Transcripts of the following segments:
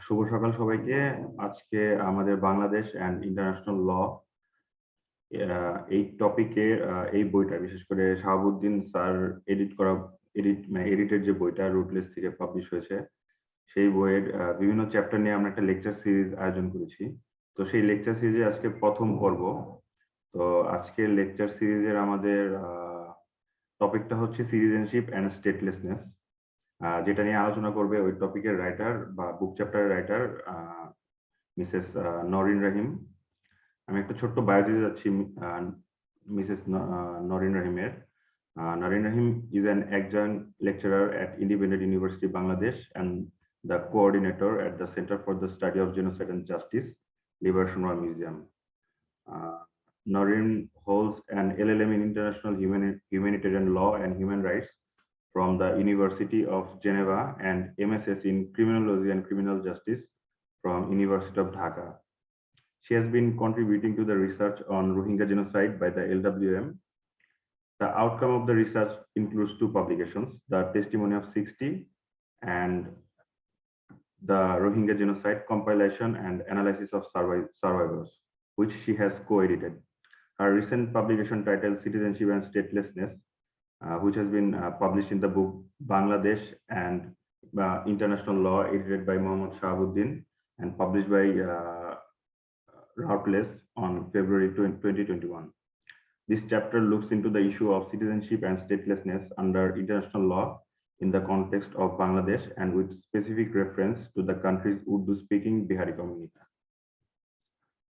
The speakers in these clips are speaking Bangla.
শুভ সকাল সবাইকে। আজকে আমাদের বাংলাদেশ অ্যান্ড ইন্টারন্যাশনাল ল এই টপিকে এই বইটা বিশেষ করে শাহাবুদ্দিন স্যার এডিটেড যে বইটা রুটলেস থেকে পাবলিশ হয়েছে, সেই বইয়ের বিভিন্ন চ্যাপ্টার নিয়ে আমরা একটা লেকচার সিরিজ আয়োজন করেছি। তো সেই লেকচার সিরিজে আজকে প্রথম পর্ব। তো আজকের লেকচার সিরিজের আমাদের টপিকটা হচ্ছে সিটিজেনশিপ অ্যান্ড স্টেটলেসনেস, যেটা নিয়ে আলোচনা করবে ওই টপিকের রাইটার বা বুক চ্যাপ্টারের রাইটার মিসেস নরিন রাহিম। আমি একটা ছোট্ট বায়ো দিতে যাচ্ছি মিসেস নরিন রাহিমের। Noreen Rahim is an adjunct lecturer at Independent University Bangladesh and the coordinator at the Center for the Study of Genocide and Justice, Liberation War Museum. Noreen holds an LLM in International Humanitarian Law and Human Rights from the University of Geneva and MSS in Criminology and Criminal Justice from University of Dhaka. She has been contributing to the research on Rohingya genocide by the LWM. The outcome of the research includes two publications, The Testimony of 60 and The Rohingya Genocide Compilation and Analysis of Survivors, which she has co-edited. Her recent publication titled Citizenship and Statelessness, which has been published in the book Bangladesh and International Law, edited by Mohammad Shahabuddin and published by Routledge on February 2021. This chapter looks into the issue of citizenship and statelessness under international law in the context of Bangladesh and with specific reference to the country's Urdu-speaking Bihari community.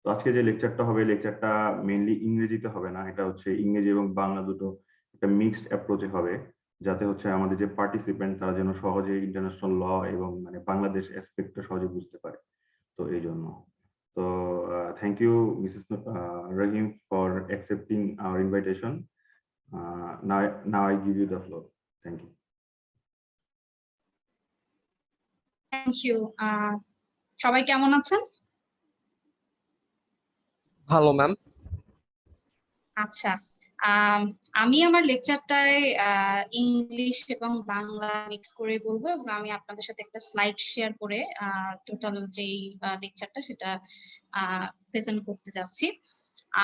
তো আজকে যে লেকচারটা হবে, লেকচারটা মেইনলি ইংরেজিতে হবে না, এটা হচ্ছে ইংরেজি এবং বাংলা দুটো একটা মিক্সড অ্যাপ্রোচে হবে, যাতে হচ্ছে আমাদের যে পার্টিসিপেন্ট তারা যেন সহজে ইন্টারন্যাশনাল ল এবং মানে বাংলাদেশ অ্যাসপেক্টটা সহজে বুঝতে পারে। তো এই জন্য তো thank you Mrs Rahim for accepting our invitation. Now I give you the floor. Thank you. Thank you. সবাই কেমন আছেন? ভালো ম্যাম। আচ্ছা, আমি আমার লেকচারটায় ইংলিশ এবং বাংলা মিক্স করে বলবো এবং আমি আপনাদের সাথে একটা স্লাইড শেয়ার করে টোটাল যেই লেকচারটা সেটা প্রেজেন্ট করতে যাচ্ছি।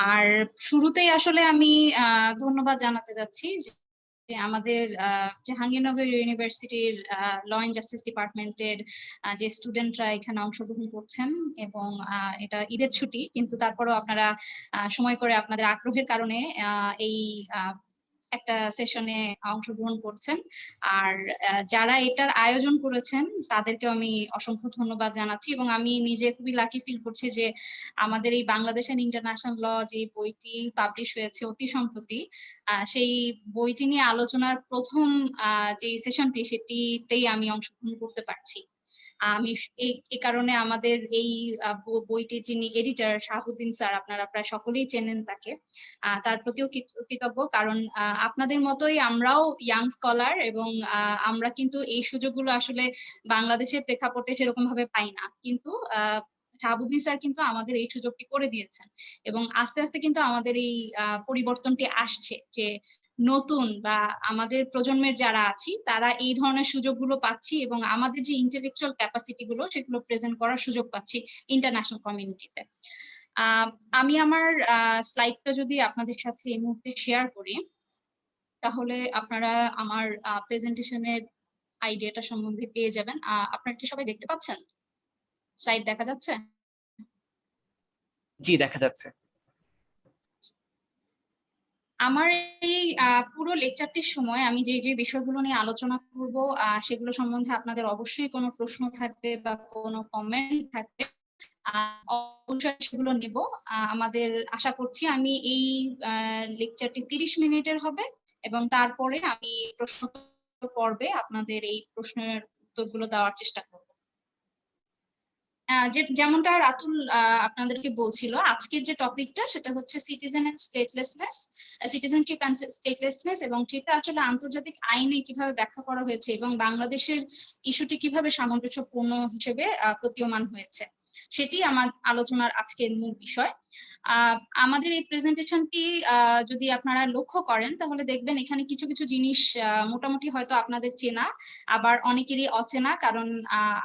আর শুরুতেই আসলে আমি ধন্যবাদ জানাতে যাচ্ছি যে আমাদের জাহাঙ্গীরনগর ইউনিভার্সিটির ল এন্ড জাস্টিস ডিপার্টমেন্টের যে স্টুডেন্টরা এখানে অংশগ্রহণ করছেন এবং এটা ঈদের ছুটি, কিন্তু তারপরেও আপনারা সময় করে আপনাদের আগ্রহের কারণে এই একটা সেশনে অংশগ্রহণ করছেন। আর যারা এটার আয়োজন করেছেন তাদেরকেও আমি অসংখ্য ধন্যবাদ জানাচ্ছি এবং আমি নিজে খুবই লাকি ফিল করছি যে আমাদের এই বাংলাদেশ এন্ড ইন্টারন্যাশনাল ল যে বইটি পাবলিশ হয়েছে অতি সম্প্রতি, সেই বইটি নিয়ে আলোচনার প্রথম যে সেশনটি সেটিতেই আমি অংশগ্রহণ করতে পারছি। আমি এই কারণে আমাদের এই বইটির যিনি এডিটর শাহাবুদ্দিন স্যার, আপনারা প্রায় সকলেই চেনেন তাকে, তার প্রতিও কৃতজ্ঞ, কারণ আপনাদের মতোই আমরাও ইয়াং স্কলার এবং আমরা কিন্তু এই সুযোগগুলো আসলে বাংলাদেশের প্রেক্ষাপটে সেরকম ভাবে পাই না, কিন্তু শাহাবুদ্দিন স্যার কিন্তু আমাদের এই সুযোগটি করে দিয়েছেন এবং আস্তে আস্তে কিন্তু আমাদের এই পরিবর্তনটি আসছে যে নতুন বা আমাদের প্রজন্মের যারা আছি তারা এই ধরনের সুযোগগুলো পাচ্ছি এবং আমাদের যে ইন্টেলেকচুয়াল ক্যাপাসিটি গুলো সেগুলো প্রেজেন্ট করার সুযোগ পাচ্ছি ইন্টারন্যাশনাল কমিউনিটিতে। আমি আমার স্লাইডটা যদি আপনাদের সাথে এই মুহূর্তে শেয়ার করি তাহলে আপনারা আমার প্রেজেন্টেশনের আইডিয়াটা সম্বন্ধে পেয়ে যাবেন। আপনারা কি সবাই দেখতে পাচ্ছেন? স্লাইড দেখা যাচ্ছে? জি, দেখা যাচ্ছে। আমার এই পুরো লেকচারটির সময় আমি যে যে বিষয়গুলো নিয়ে আলোচনা করব সেগুলো সম্বন্ধে আপনাদের অবশ্যই কোনো প্রশ্ন থাকবে বা কোনো কমেন্ট থাকবে, অবশ্যই সেগুলো নেব। আমাদের আশা করছি আমি এই লেকচারটি 30 মিনিটের হবে এবং তারপরে আমি প্রশ্ন পর্বে আপনাদের এই প্রশ্নের উত্তরগুলো দেওয়ার চেষ্টা করব। যেমনটা রাতুল আপনাদেরকে বলছিল, আজকের যে টপিকটা সেটা হচ্ছে সিটিজেনশিপ এন্ড স্টেটলেসনেস এবং সেটা আসলে আন্তর্জাতিক আইনে কিভাবে ব্যাখ্যা করা হয়েছে এবং বাংলাদেশের ইস্যুটি কিভাবে সামঞ্জস্যপূর্ণ হিসেবে প্রতীয়মান হয়েছে। সেটি আমার আলোচনার আজকের মূল বিষয়। আমাদের এই প্রেজেন্টেশনটি যদি আপনারা লক্ষ্য করেন তাহলে দেখবেন এখানে কিছু কিছু জিনিস মোটামুটি হয়তো আপনাদের চেনা, আবার অনেকেরই অচেনা, কারণ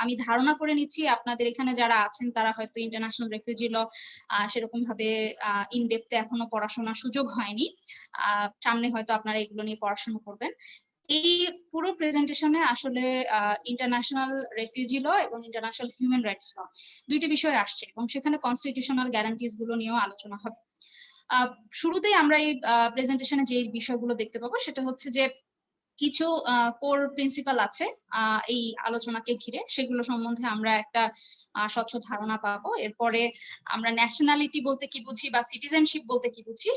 আমি ধারণা করে নিচ্ছি আপনাদের এখানে যারা আছেন তারা হয়তো ইন্টারন্যাশনাল রেফিউজি ল সেরকম ভাবে ইন ডেপথে এখনো পড়াশোনার সুযোগ হয়নি। সামনে হয়তো আপনারা এগুলো নিয়ে পড়াশোনা করবেন। এই পুরো প্রেজেন্টেশনে আসলে ইন্টারন্যাশনাল রেফিউজি ল এবং ইন্টারন্যাশনাল হিউম্যান রাইটস ল দুইটি বিষয় আসছে, এবং সেখানে কনস্টিটিউশনাল গ্যারান্টিজ গুলো নিয়েও আলোচনা হবে। শুরুতেই আমরা এই প্রেজেন্টেশনে যে বিষয়গুলো দেখতে পাবো সেটা হচ্ছে যে কিছু কোর প্রিন্সিপাল আছে এই আলোচনাকে ঘিরে, সেগুলো সম্বন্ধে আমরা একটা স্বচ্ছ ধারণা পাবো। এরপরে আমরা ন্যাশনালিটি বলতে কি বুঝি বা সিটিজেনশিপ বলতে কি বুঝি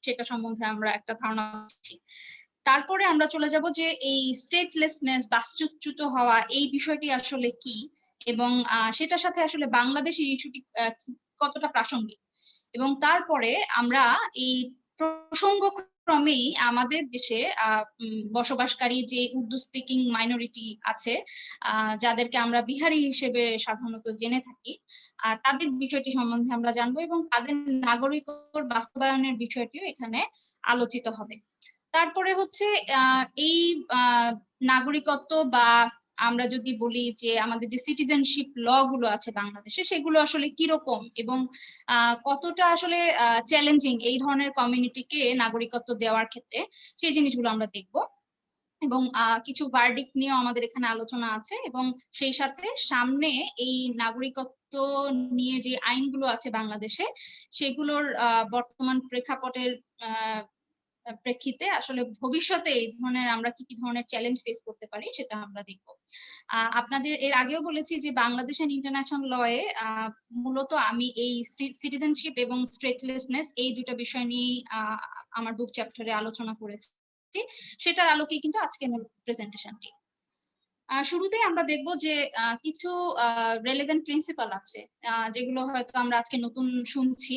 সেটা সম্বন্ধে আমরা একটা ধারণা পাচ্ছি। তারপরে আমরা চলে যাব যে এই স্টেটলেসনেস, বাস্তুচ্যুত হওয়া, এই বিষয়টি আসলে কি, এবং সেটার সাথে আসলে বাংলাদেশের ইস্যুটি কতটা প্রাসঙ্গিক। এবং তারপরে আমরা এই প্রসঙ্গক্রমেই আমাদের দেশে বসবাসকারী যে উর্দু স্পিকিং মাইনরিটি আছে, যাদেরকে আমরা বিহারি হিসেবে সাধারণত জেনে থাকি, তাদের বিষয়টি সম্বন্ধে আমরা জানবো, এবং তাদের নাগরিকত্ব বাস্তবায়নের বিষয়টিও এখানে আলোচিত হবে। তারপরে হচ্ছে এই নাগরিকত্ব বা আমরা যদি বলি যে আমাদের যে সিটিজেনশিপ ল গুলো আছে বাংলাদেশে, সেগুলো আসলে কিরকম এবং কতটা আসলে চ্যালেঞ্জিং এই ধরনের কমিউনিটিকে নাগরিকত্ব দেওয়ার ক্ষেত্রে, সেই জিনিসগুলো আমরা দেখব। এবং কিছু ভার্ডিক্ট নিয়েও আমাদের এখানে আলোচনা আছে, এবং সেই সাথে সামনে এই নাগরিকত্ব নিয়ে যে আইনগুলো আছে বাংলাদেশে, সেগুলোর বর্তমান প্রেক্ষাপটের প্রেক্ষিতে আসলে ভবিষ্যতে এই ধরনের আমরা কি কি ধরনের চ্যালেঞ্জ ফেস করতে পারি সেটা আমরা দেখব। আপনাদের এর আগেও বলেছি যে বাংলাদেশ এন্ড ইন্টারন্যাশনাল লয়ে মূলত আমি এই সিটিজেনশিপ এবং স্টেটলেসনেস এই দুটো বিষয় নিয়ে আমার বুক চ্যাপ্টারে আলোচনা করেছি, সেটার আলোকেই কিন্তু আজকের প্রেজেন্টেশনটি। শুরুতেই আমরা দেখব যে কিছু রেলেভেন্ট প্রিন্সিপাল আছে যেগুলো হয়তো আমরা আজকে নতুন শুনছি,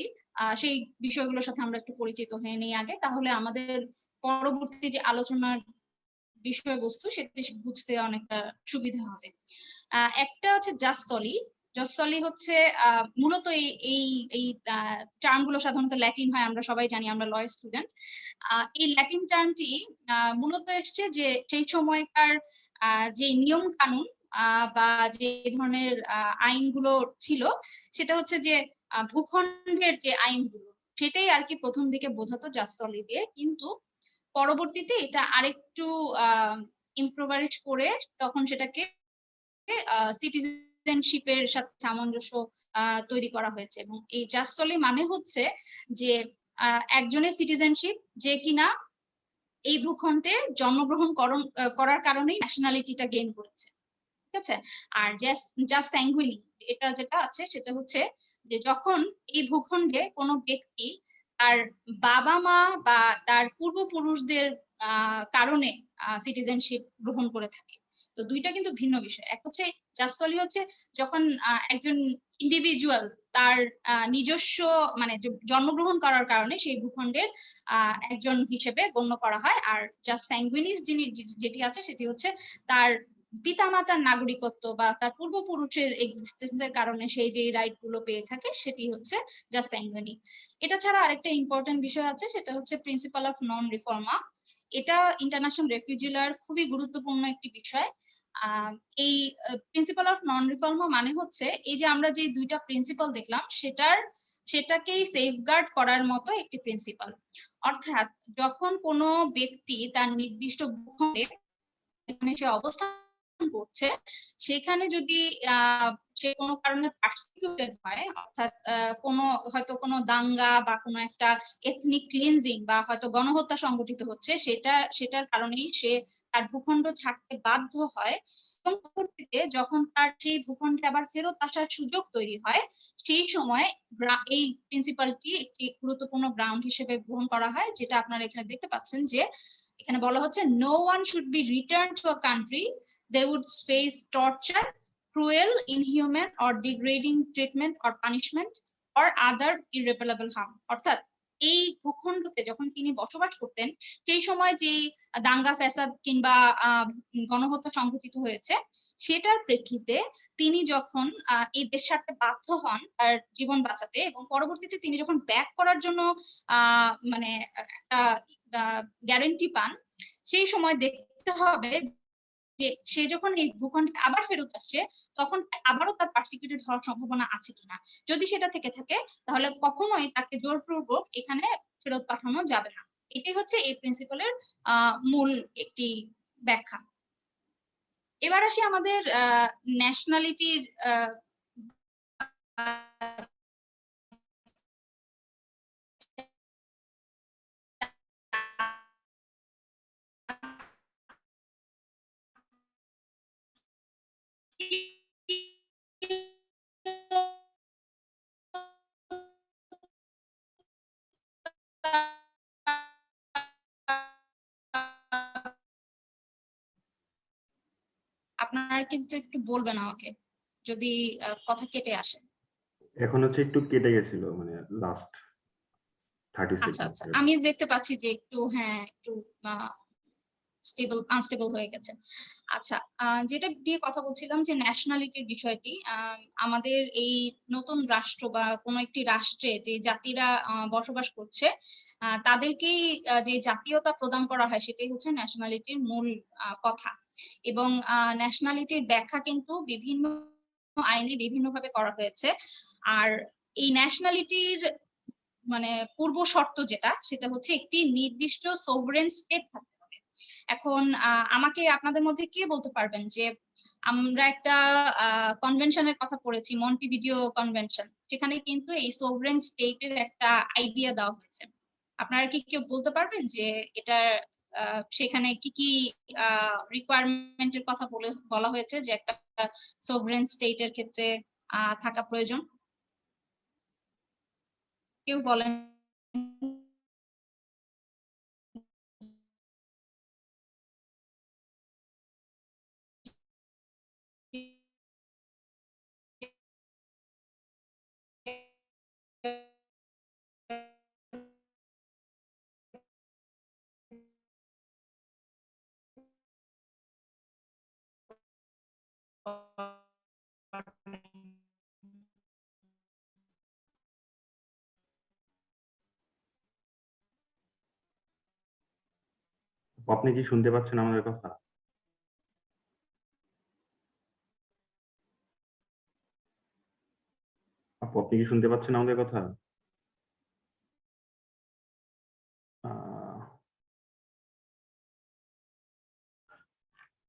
সেই বিষয়গুলোর সাথে আমরা একটু পরিচিত হয়ে নিই আগে, তাহলে আমাদের পরবর্তী যে আলোচনার বিষয়বস্তু সেটা বুঝতে অনেকটা সুবিধা হবে। একটা হচ্ছে জাস্ট সলি। জাস্ট সলি হচ্ছে মূলত এই টার্ম গুলো সাধারণত ল্যাটিন হয়, আমরা সবাই জানি, আমরা ল স্টুডেন্ট। এই ল্যাটিন টার্মটি মূলত এসছে যে সেই সময়কার যে নিয়ম কানুন বা যে ধরনের আইনগুলো ছিল, সেটা হচ্ছে যে ভূখণ্ডের যে আইনগুলো, সেটাই আর কি প্রথম দিকে বোঝাতো জাস্ট সলি দিয়ে, কিন্তু পরবর্তীতে এটা আরেকটু ইমপ্রোভাইজ করে তখন সেটাকে সিটিজেনশিপের সাথে সামঞ্জস্য তৈরি করা হয়েছে। এবং এই জাস্ট সলি মানে হচ্ছে যে একজনের সিটিজেনশিপ যে কিনা এই ভূখণ্ডে জন্মগ্রহণ করার কারণেই ন্যাশনালিটিটা গেইন করেছে, ঠিক আছে। আর জাস্ট স্যাঙ্গুইনি এটা যেটা আছে সেটা হচ্ছে যে যখন এই ভূখণ্ডে কোনো ব্যক্তি তার বাবা মা বা তার পূর্বপুরুষদের কারণে সিটিজেনশিপ গ্রহণ করে থাকে। তো দুইটা কিন্তু ভিন্ন বিষয়। এক হচ্ছে জাস্ট সলি হচ্ছে যখন একজন ইন্ডিভিজুয়াল তার নিজস্ব মানে জন্মগ্রহণ করার কারণে সেই ভূখণ্ডের একজন হিসেবে গণ্য করা হয়। আর জাস্ট স্যাঙ্গুইনিস যেটি আছে সেটি হচ্ছে তার পিতামাতার নাগরিকত্ব বা তার পূর্বপুরুষের এক্সিস্টেন্সের কারণে সেই যে রাইট গুলো পেয়ে থাকে সেটি হচ্ছে জাস্ট স্যাঙ্গুইনি। এটা ছাড়া আরেকটা ইম্পর্টেন্ট বিষয় আছে, সেটা হচ্ছে প্রিন্সিপাল অফ নন রিফর্মা। এটা ইন্টারন্যাশনাল রেফিউজিলার খুবই গুরুত্বপূর্ণ একটি বিষয়। এই প্রিন্সিপাল অফ নন রিফর্মা মানে হচ্ছে এই যে আমরা যে দুইটা প্রিন্সিপাল দেখলাম সেটাকেই সেফগার্ড করার মতো একটি প্রিন্সিপাল। অর্থাৎ যখন কোনো ব্যক্তি তার নির্দিষ্ট ভূখণ্ডে সে অবস্থান করছে, সেখানে যদি সে কোনো কারণে পার্সিকিউটেড হয়, অর্থাৎ হয়তো কোনো দাঙ্গা বা কোনো একটা এথনিক ক্লিনজিং বা হয়তো গণহত্যা সংঘটিত হচ্ছে, সেটার কারণেই সে তার ভূখণ্ড ছাড়তে বাধ্য হয়, এবং পরবর্তীতে যখন তার সেই ভূখণ্ডে আবার ফেরত আসার সুযোগ তৈরি হয়, সেই সময় এই প্রিন্সিপালটি একটি গুরুত্বপূর্ণ গ্রাউন্ড হিসেবে গ্রহণ করা হয়, যেটা আপনারা এখানে দেখতে পাচ্ছেন যে এখানে বলা হচ্ছে no one should be returned to a country they would face torture, cruel, inhuman or degrading treatment or punishment or other irreparable harm। অর্থাৎ এই ভূখণ্ডতে যখন তিনি বসবাস করতেন সেই সময় যে দাঙ্গা ফ্যাসাদ কিংবা গণহত্যা সংঘটিত হয়েছে সেটার প্রেক্ষিতে তিনি যখন এই দেশ ছাড়তে বাধ্য হন তার জীবন বাঁচাতে, এবং পরবর্তীতে তিনি যখন ব্যাক করার জন্য মানে একটা গ্যারান্টি পান, সেই সময় দেখতে হবে যে সে যখন এই ভূখণ্ডে আবার ফেরত আসছে তখন আবারও তার পার্সিকিউটেড হওয়ার সম্ভাবনা আছে কিনা। যদি সেটা থেকে থাকে তাহলে কখনোই তাকে জোরপূর্বক এখানে ফেরত পাঠানো যাবে না। এটাই হচ্ছে এই প্রিন্সিপালের মূল একটি ব্যাখ্যা। এবার আসি আমাদের ন্যাশনালিটির আপনারা কিন্তু একটু বলবেন আমাকে যদি কথা কেটে আসে। এখন হচ্ছে একটু কেটে গেছিল, মানে লাস্ট 30 আচ্ছা সেকেন্ড। আচ্ছা, আমি দেখতে পাচ্ছি যে একটু একটু আনস্টেবল হয়ে গেছে। আচ্ছা, যেটা দিয়ে কথা বলছিলাম যে ন্যাশনালিটির বিষয়টি, আমাদের এই নতুন রাষ্ট্র বা কোনো একটি রাষ্ট্রে যে জাতিরা বসবাস করছে তাদেরকেই যে জাতীয়তা প্রদান করা হয় সেটাই হচ্ছে ন্যাশনালিটির মূল কথা। এবং ন্যাশনালিটির ব্যাখ্যা কিন্তু বিভিন্ন আইনে বিভিন্নভাবে করা হয়েছে। আর এই ন্যাশনালিটির মানে পূর্ব শর্ত যেটা, সেটা হচ্ছে একটি নির্দিষ্ট সোভরেন স্টেট থাকতে হবে। এখন আমাকে আপনাদের মধ্যে কে বলতে পারবেন যে আমরা একটা কনভেনশনের কথা পড়েছি, মন্টিভিডিও কনভেনশন, সেখানে কিন্তু এই সোভরেন স্টেটের একটা আইডিয়া দেওয়া হয়েছে। আপনারা কি কেউ বলতে পারবেন যে এটা সেখানে কি কি রিকোয়ারমেন্টের কথা বলা হয়েছে যে একটা সোভরেন স্টেটের ক্ষেত্রে থাকা প্রয়োজন? কেউ বলেন। আপনি কি শুনতে পাচ্ছেন আমাদের কথা? আপনি কি শুনতে পাচ্ছেন আমাদের কথা?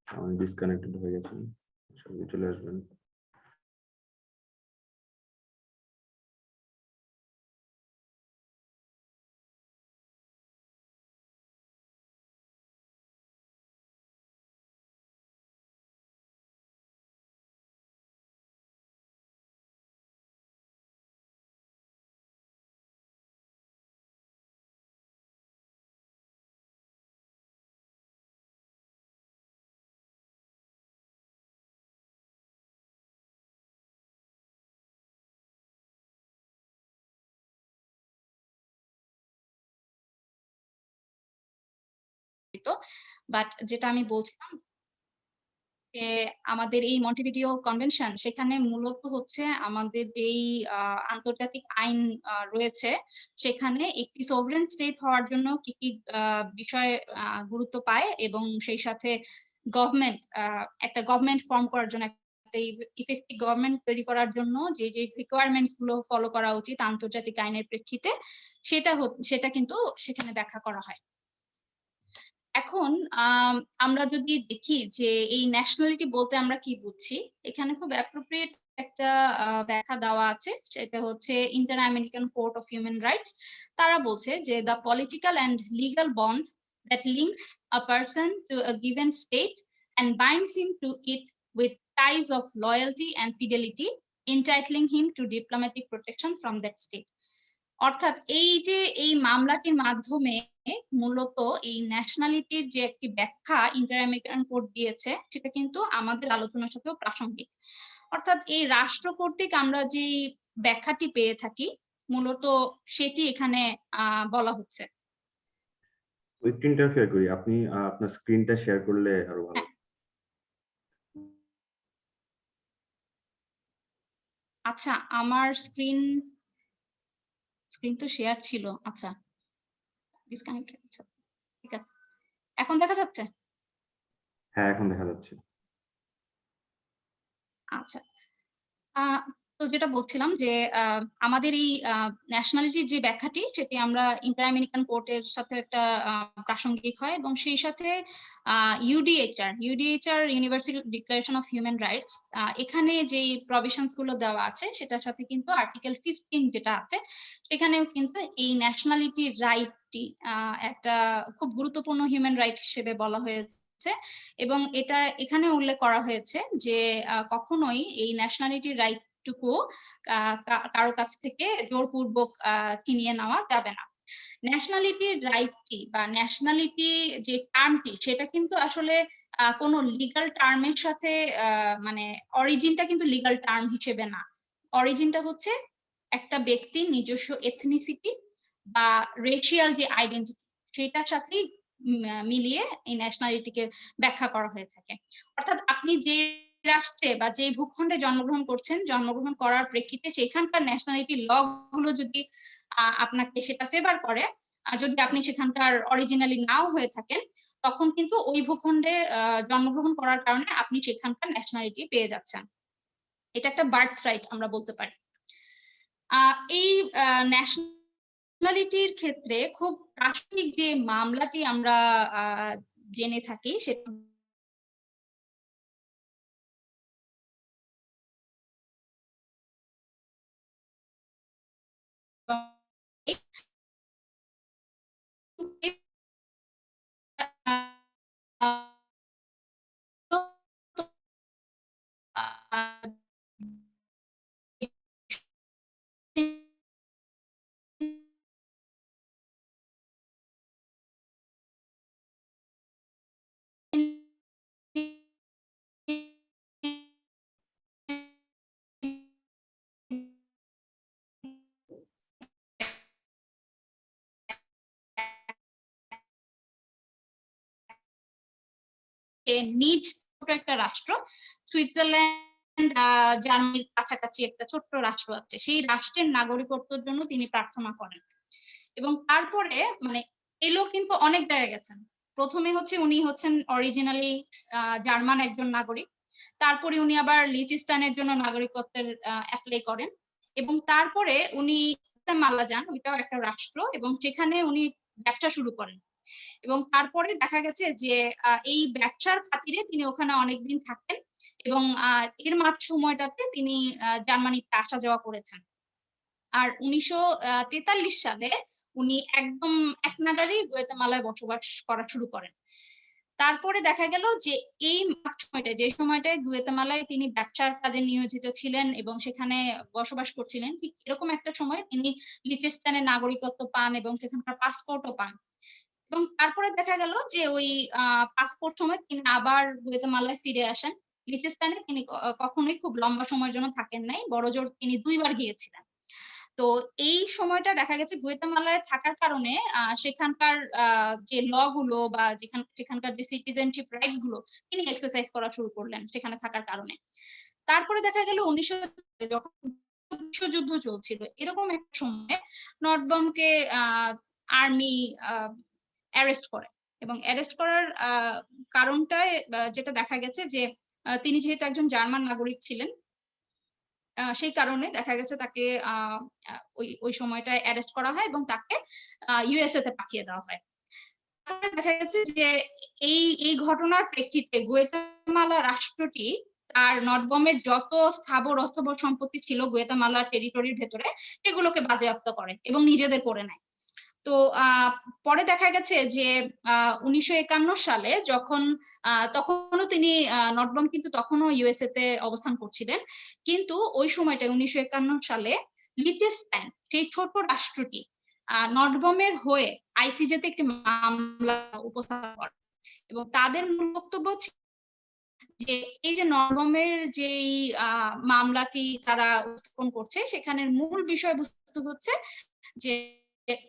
আমি ডিসকানেক্টেড হয়ে গেছেন, সবাই চলে আসবেন। বাট যেটা আমি বলছিলাম যে আমাদের এই মন্টিভিডিও কনভেনশন, সেখানে মূলত হচ্ছে আমাদের যেই আন্তর্জাতিক আইন রয়েছে সেখানে একটি সোভরেন স্টেট হওয়ার জন্য কি কি বিষয় গুরুত্ব পায়, এবং সেই সাথে গভর্নমেন্ট একটা গভর্নমেন্ট ফর্ম করার জন্য, একটা ইফেক্টিভ গভর্নমেন্ট তৈরি করার জন্য যে যে রিকোয়ারমেন্টস গুলো ফলো করা উচিত আন্তর্জাতিক আইনের প্রেক্ষিতে, সেটা কিন্তু সেখানে ব্যাখ্যা করা হয়। এখন আমরা যদি দেখি যে এই ন্যাশনালিটি বলতে আমরা কি বুঝছি, এখানে খুব অ্যাপ্রোপ্রিয়েট একটা ব্যাখ্যা দেওয়া আছে, সেটা হচ্ছে inter American court of human rights. তারা বলছে যে the political and legal bond that links a person to a given state and binds him to it with ties of loyalty and fidelity, entitling him to diplomatic protection from that state. অর্থাৎ এই যে এই মামলাটির মাধ্যমে মূলত এই ন্যাশনালিটির যে একটি ব্যাখ্যা ইন্টার আমেরিকান কোর্ট দিয়েছে, সেটা কিন্তু আমাদের আলোচনার সাথেও প্রাসঙ্গিক। অর্থাৎ এই রাষ্ট্র কর্তৃক আমরা যে ব্যাখ্যাটি পেয়ে থাকি মূলত সেটি এখানে বলা হচ্ছে। স্ক্রিনটা শেয়ার করি, আপনি আপনার স্ক্রিনটা শেয়ার করলে আরো ভালো। হ্যাঁ। আচ্ছা, আমার স্ক্রিন তো শেয়ার ছিল। আচ্ছা, ডিসকানেক্ট হয়ে গেছে। ঠিক আছে, এখন দেখা যাচ্ছে? হ্যাঁ, এখন দেখা যাচ্ছে। আচ্ছা, তো যেটা বলছিলাম যে আমাদের এই ন্যাশনালিটির যে ব্যাখ্যাটি সেটি আমরা ইন্টার আমেরিকান কোর্টের সাথে একটা প্রাসঙ্গিক হয়, এবং সেই সাথে UDHR universal declaration of human rights, এখানে যে প্রভিশনস গুলো দেওয়া আছে সেটার সাথে কিন্তু আর্টিকেল 15 যেটা আছে সেখানেও কিন্তু এই ন্যাশনালিটি রাইটটি একটা খুব গুরুত্বপূর্ণ হিউম্যান রাইট হিসেবে বলা হয়েছে। এবং এটা এখানে উল্লেখ করা হয়েছে যে কখনোই এই ন্যাশনালিটি রাইট টুকু কারো কাছ থেকে জোরপূর্বক ছিনিয়ে নেওয়া যাবে না। ন্যাশনালিটির রাইটটি বা ন্যাশনালিটি যে টার্মটি সেটা কিন্তু আসলে কোনো লিগ্যাল টার্মের সাথে মানে অরিজিনটা কিন্তু লিগ্যাল টার্ম হিসেবে না। অরিজিনটা হচ্ছে একটা ব্যক্তির নিজস্ব এথনিসিটি বা রেশিয়াল যে আইডেন্টিটি সেটার সাথেই মিলিয়ে এই ন্যাশনালিটিকে ব্যাখ্যা করা হয়ে থাকে। অর্থাৎ আপনি যে রাষ্ট্রে বা যে ভূখণ্ডে জন্মগ্রহণ করছেন, জন্মগ্রহণ করার প্রেক্ষিতে সেখানকার ন্যাশনালিটি ল গুলো যদি আপনাকে সেটা ফেভার করে, যদি আপনি সেখানকার অরিজিনালি নাও হয়ে থাকেন, তখন কিন্তু ওই ভূখণ্ডে জন্মগ্রহণ করার কারণে আপনি সেখানকার ন্যাশনালিটি পেয়ে যাচ্ছেন। এটা একটা বার্থ রাইট আমরা বলতে পারি। এই ন্যাশনালিটির ক্ষেত্রে খুব প্রাসঙ্গিক যে মামলাটি আমরা জেনে থাকি সেটা নিজ ছোট একটা রাষ্ট্র, সুইজারল্যান্ড জার্মানির কাছাকাছি একটা ছোট্ট রাষ্ট্র আছে, সেই রাষ্ট্রের নাগরিকত্বের জন্য তিনি প্রার্থনা করেন। এবং তারপরে মানে এলো কিন্তু অনেক জায়গায় গেছেন। প্রথমে হচ্ছে উনি হচ্ছেন অরিজিনালি জার্মান একজন নাগরিক, তারপরে উনি আবার লিচেস্টাইনের জন্য নাগরিকত্বের অ্যাপ্লাই করেন, এবং তারপরে উনি মালা যান, ওইটাও একটা রাষ্ট্র, এবং সেখানে উনি ব্যবসা শুরু করেন। এবং তারপরে দেখা গেছে যে এই ব্যবসার খাতিরে তিনি ওখানে অনেকদিন থাকেন, এবং এর মাঝ সময়টাতে তিনি জার্মানিতে আসা যাওয়া করেছেন। আর 1943 সালে উনি একদম এক নাগাড়ে গুয়াতেমালায় বসবাস করা শুরু করেন। তারপরে দেখা গেল যে এই সময়টায়, যে সময়টায় গুয়াতেমালায় তিনি ব্যবসার কাজে নিয়োজিত ছিলেন এবং সেখানে বসবাস করছিলেন, ঠিক এরকম একটা সময় তিনি লিচেস্টাইনের নাগরিকত্ব পান এবং সেখানকার পাসপোর্টও পান। এবং তারপরে দেখা গেল যে ওই পাসপোর্ট সময় তিনি আবার গুয়াতেমালায় ফিরে আসেন। লিচেস্টাইনে তিনি কখনোই খুব লম্বা সময়ের জন্য থাকেন নাই, বড়জোর তিনি 2 বার গিয়েছিলেন। তো এই সময়টা দেখা গেছে গুয়াতেমালায় থাকার কারণে সেখানকার যে ল গুলো বা সেখানকার যে সিটিজেনশিপ রাইটস গুলো তিনি এক্সারসাইজ করা শুরু করলেন সেখানে থাকার কারণে। তারপরে দেখা গেল যখন বিশ্বযুদ্ধ চলছিল, এরকম একটা সময়ে নর্থবামকে আর্মি অ্যারেস্ট করে, এবং অ্যারেস্ট করার কারণটায় যেটা দেখা গেছে যে তিনি যেহেতু একজন জার্মান নাগরিক ছিলেন, সেই কারণে দেখা গেছে তাকে ওই সময়টায় অ্যারেস্ট করা হয় এবং তাকে ইউএসএ তে পাঠিয়ে দেওয়া হয়। তারপরে দেখা গেছে যে এই ঘটনার প্রেক্ষিতে গুয়াতেমালা রাষ্ট্রটি তার নর্থবামের যত স্থাবর অস্থাবর সম্পত্তি ছিল গুয়াতেমালার টেরিটরির ভেতরে সেগুলোকে বাজেয়াপ্ত করে এবং নিজেদের করে নেয়। তো পরে দেখা গেছে যে 1951 সালে যখন তখনও তিনি নর্থবাম কিন্তু তখনও ইউএসএ তে অবস্থান করছিলেন, কিন্তু ওই সময়টায় 1951 সালে লিচেস্টাইন সেই ছোট রাষ্ট্রটি নর্থবামের হয়ে আইসিজেতে একটি মামলা উপস্থাপন করে, এবং তাদের মূল বক্তব্য ছিল যে এই যে নর্থবামের যে মামলাটি তারা উপস্থাপন করছে সেখানের মূল বিষয়বস্তু বিষয়বস্তু হচ্ছে যে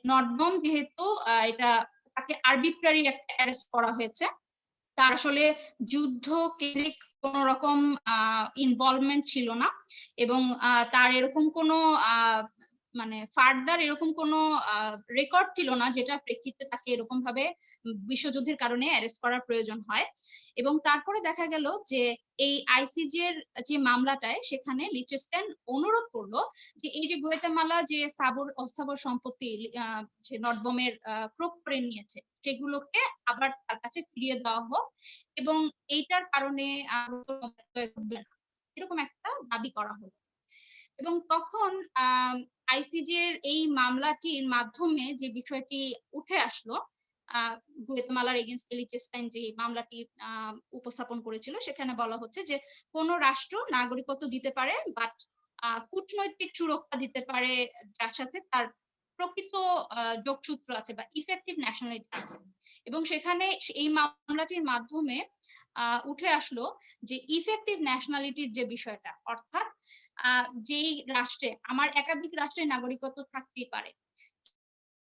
নর্থবম যেহেতু এটা তাকে আরবিট্রারি একটা অ্যারেস্ট করা হয়েছে, তার আসলে যুদ্ধ কেন্দ্রিক কোন রকম ইনভলভমেন্ট ছিল না, এবং তার এরকম কোনো মানে ফার্দার এরকম কোনো রেকর্ড ছিল না যেটা প্রেক্ষিতে তাকে এরকম ভাবে বিশ্বযুদ্ধের কারণে অ্যারেস্ট করার প্রয়োজন হয়। এবং তারপরে দেখা গেল যে এই আইসিজে এর যে মামলাটায় সেখানে লিচেস্টেন অনুরোধ করলো যে এই যে গুয়াতেমালা যে অস্থাবর সম্পত্তি যে নর্থবমের ক্রোক করে নিয়েছে সেগুলোকে আবার তার কাছে ফিরিয়ে দেওয়া হোক, এবং এইটার কারণে এরকম একটা দাবি করা হলো। এবং তখন আইসিজে এর এই মামলাটির মাধ্যমে যে বিষয়টি উঠে আসলো, গুয়াতেমালার এগেইনস্টে লিচেস্টাইন যে মামলাটি উপস্থাপন করেছিল সেখানে বলা হচ্ছে যে কোন রাষ্ট্র নাগরিকত্ব দিতে পারে, বাট কূটনৈতিক সুরক্ষা দিতে পারে যার সাথে তার প্রকৃত যোগসূত্র আছে বা ইফেক্টিভ ন্যাশনালিটি আছে। এবং সেখানে এই মামলাটির মাধ্যমে উঠে আসলো যে ইফেক্টিভ ন্যাশনালিটির যে বিষয়টা, অর্থাৎ যেই রাষ্ট্রে আমার একাধিক রাষ্ট্রের নাগরিকত্ব থাকতেই পারে,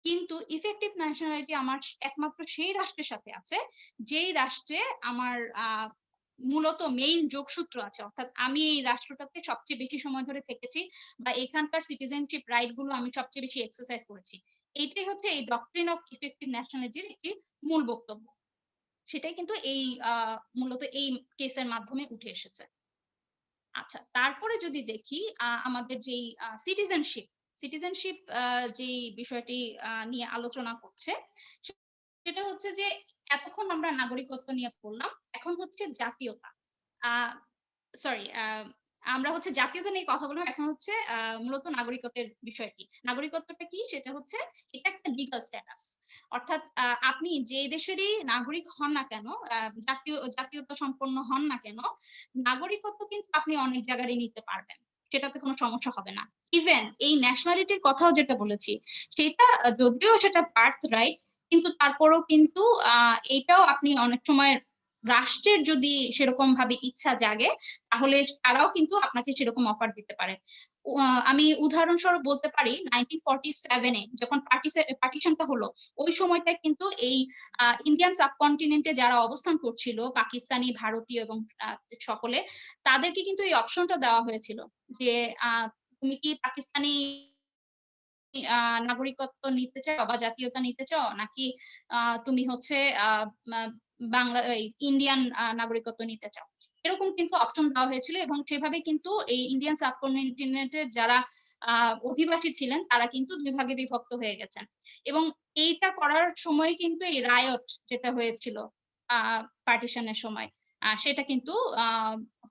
কিন্তু ইফেক্টিভ ন্যাশনালিটি আমার একমাত্র সেই রাষ্ট্রের সাথে আছে যেই রাষ্ট্রে আমার মূলত মেইন যোগসূত্র আছে, অর্থাৎ আমি এই রাষ্ট্রটাতে সবচেয়ে বেশি সময় ধরে থেকেছি বা এখানকার সিটিজেনশিপ রাইট গুলো আমি সবচেয়ে বেশি এক্সারসাইজ করেছি। এইটাই হচ্ছে এই ডক্ট্রিন অফ ইফেক্টিভ ন্যাশনালিটির একটি মূল বক্তব্য। সেটাই কিন্তু এই মূলত এই কেসের মাধ্যমে উঠে এসেছে। আচ্ছা, তারপরে যদি দেখি আমাদের যেই সিটিজেনশিপ যে বিষয়টি নিয়ে আলোচনা করছে, সেটা হচ্ছে যে এতক্ষণ আমরা নাগরিকত্ব নিয়ে করলাম, এখন হচ্ছে জাতীয়তা। সরি, আমরা হচ্ছে জাতীয়তা নিয়ে কথা বললাম, এখন হচ্ছে মূলত নাগরিকত্বের বিষয়টি। নাগরিকত্বটা কি? সেটা হচ্ছে এটা একটা লিগ্যাল স্ট্যাটাস, অর্থাৎ আপনি যে দেশেরই নাগরিক হন না কেন, জাতীয়তা সম্পন্ন হন না কেন, নাগরিকত্ব কিন্তু আপনি অনেক জায়গায় নিতে পারবেন, সেটাতে কোনো সমস্যা হবে না। ইভেন এই ন্যাশনালিটির কথাও যেটা বলেছি সেটা যদিও সেটা বার্থ রাইট, কিন্তু তারপরেও কিন্তু এইটাও আপনি অনেক সময় রাষ্ট্রের যদি সেরকম ভাবে ইচ্ছা জাগে তাহলে তারাও কিন্তু আপনাকে সেরকম অফার দিতে পারে। আমি উদাহরণস্বরূপ বলতে পারি 1947 এ যখন পার্টিশনটা হলো, ওই সময়টায় কিন্তু এই ইন্ডিয়ান সাবকন্টিনেন্টে যারা অবস্থান করছিল, পাকিস্তানি, ভারতীয় এবং সকলে, তাদেরকে কিন্তু এই অপশনটা দেওয়া হয়েছিল যে তুমি কি পাকিস্তানি নাগরিকত্ব নিতে চাও বা জাতীয়তা নিতে চাও, নাকি তুমি হচ্ছে বাংলা ইন্ডিয়ান নাগরিকত্ব নিতে চাও, এরকম কিন্তু অপশন দেওয়া হয়েছিল। এবং সেভাবে কিন্তু এই ইন্ডিয়ান সাবকন্টিনেন্টের যারা অধিবাসী ছিলেন তারা কিন্তু দুই ভাগে বিভক্ত হয়ে গেছেন। এবং এইটা করার সময় কিন্তু এই রায়ট যেটা হয়েছিল পার্টিশনের সময়, সেটা কিন্তু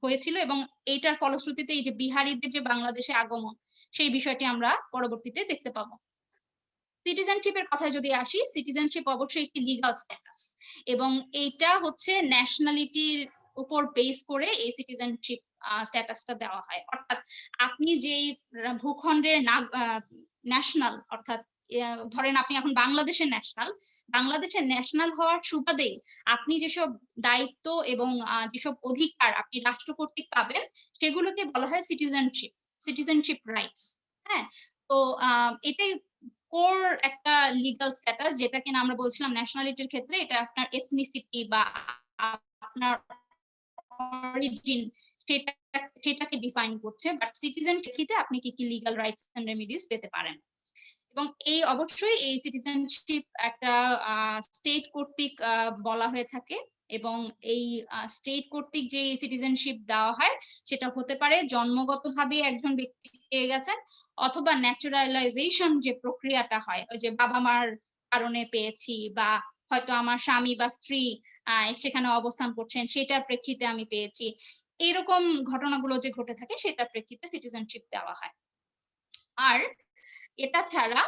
হয়েছিল, এবং এইটার ফলশ্রুতিতে এই যে বিহারীদের যে বাংলাদেশে আগমন, সেই বিষয়টি আমরা পরবর্তীতে দেখতে পাবো। সিটিজেনশিপের কথায় যদি আসি, সিটিজেনশিপ অবশ্যই একটি লিগ্যাল স্ট্যাটাস, এবং এইটা হচ্ছে ন্যাশনালিটির উপর বেস করে এই সিটিজেনশিপ স্ট্যাটাসটা দেওয়া হয়। অর্থাৎ আপনি যেই ভূখণ্ডের ন্যাশনাল, অর্থাৎ ধরেন আপনি এখন বাংলাদেশের ন্যাশনাল হওয়ার সুবাদে আপনি যেসব দায়িত্ব এবং যেসব অধিকার আপনি রাষ্ট্র কর্তৃক পাবেন সেগুলোকে বলা হয় সিটিজেনশিপ রাইটস। হ্যাঁ, তো এটাই কোর একটা লিগ্যাল স্ট্যাটাস, যেটা কিনা আমরা বলছিলাম ন্যাশনালিটির ক্ষেত্রে এটা আপনার এথনিসিটি বা আপনার অরিজিন সেটাকে ডিফাইন করছে, বাট সিটিজেন ক্ষেত্রে আপনি কি কি লিগ্যাল রাইটস এন্ড রেমিডিস পেতে পারেন। এবং এই অবশ্যই এই সিটিজেনশিপ একটা স্টেট কর্তৃক বলা হয়ে থাকে, এবং এই স্টেট কর্তৃক যে সিটিজেনশিপ দেওয়া হয় সেটা হতে পারে জন্মগতভাবে একজন ব্যক্তি পেয়ে গেছেন, অথবা ন্যাচারালাইজেশন যে প্রক্রিয়াটা হয়, ওই যে বাবা মার কারণে পেয়েছি, বা হয়তো আমার স্বামী বা স্ত্রী সেখানে অবস্থান করছেন সেটার প্রেক্ষিতে আমি পেয়েছি, এইরকম ঘটনাগুলো যে ঘটে থাকে সেটার প্রেক্ষিতে সিটিজেনশিপ দেওয়া হয়। আর এটা ছাড়া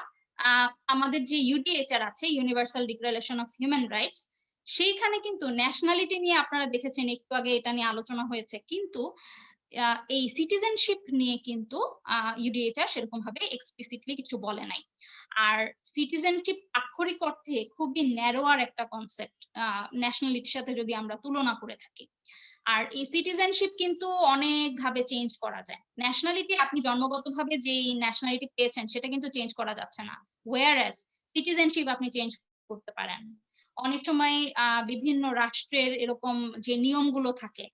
আমাদের যে ইউডিএইচআর আছে, universal declaration of human rights, সেইখানে কিন্তু ন্যাশনালিটি নিয়ে আপনারা দেখেছেন একটু আগে এটা নিয়ে আলোচনা হয়েছে, কিন্তু এই সিটিজেনশিপ নিয়ে কিন্তু ইউডিএইচআর সেরকম ভাবে এক্সপ্লিসিটলি কিছু বলে নাই। আর সিটিজেনশিপ আক্ষরিক অর্থে খুবই ন্যারোয়ার একটা কনসেপ্ট ন্যাশনালিটির সাথে যদি আমরা তুলনা করে থাকি। আর এই সিটিজেনশিপ কিন্তু অনেক ভাবে চেঞ্জ করা যায়। ন্যাশনালিটি আপনি জন্মগতভাবে যেই ন্যাশনালিটি পেয়েছেন সেটা কিন্তু চেঞ্জ করা যাচ্ছে না। whereas সিটিজেনশিপ আপনি চেঞ্জ করতে পারেন। অনেক সময় বিভিন্ন রাষ্ট্রের এরকম যে নিয়মগুলো থাকে,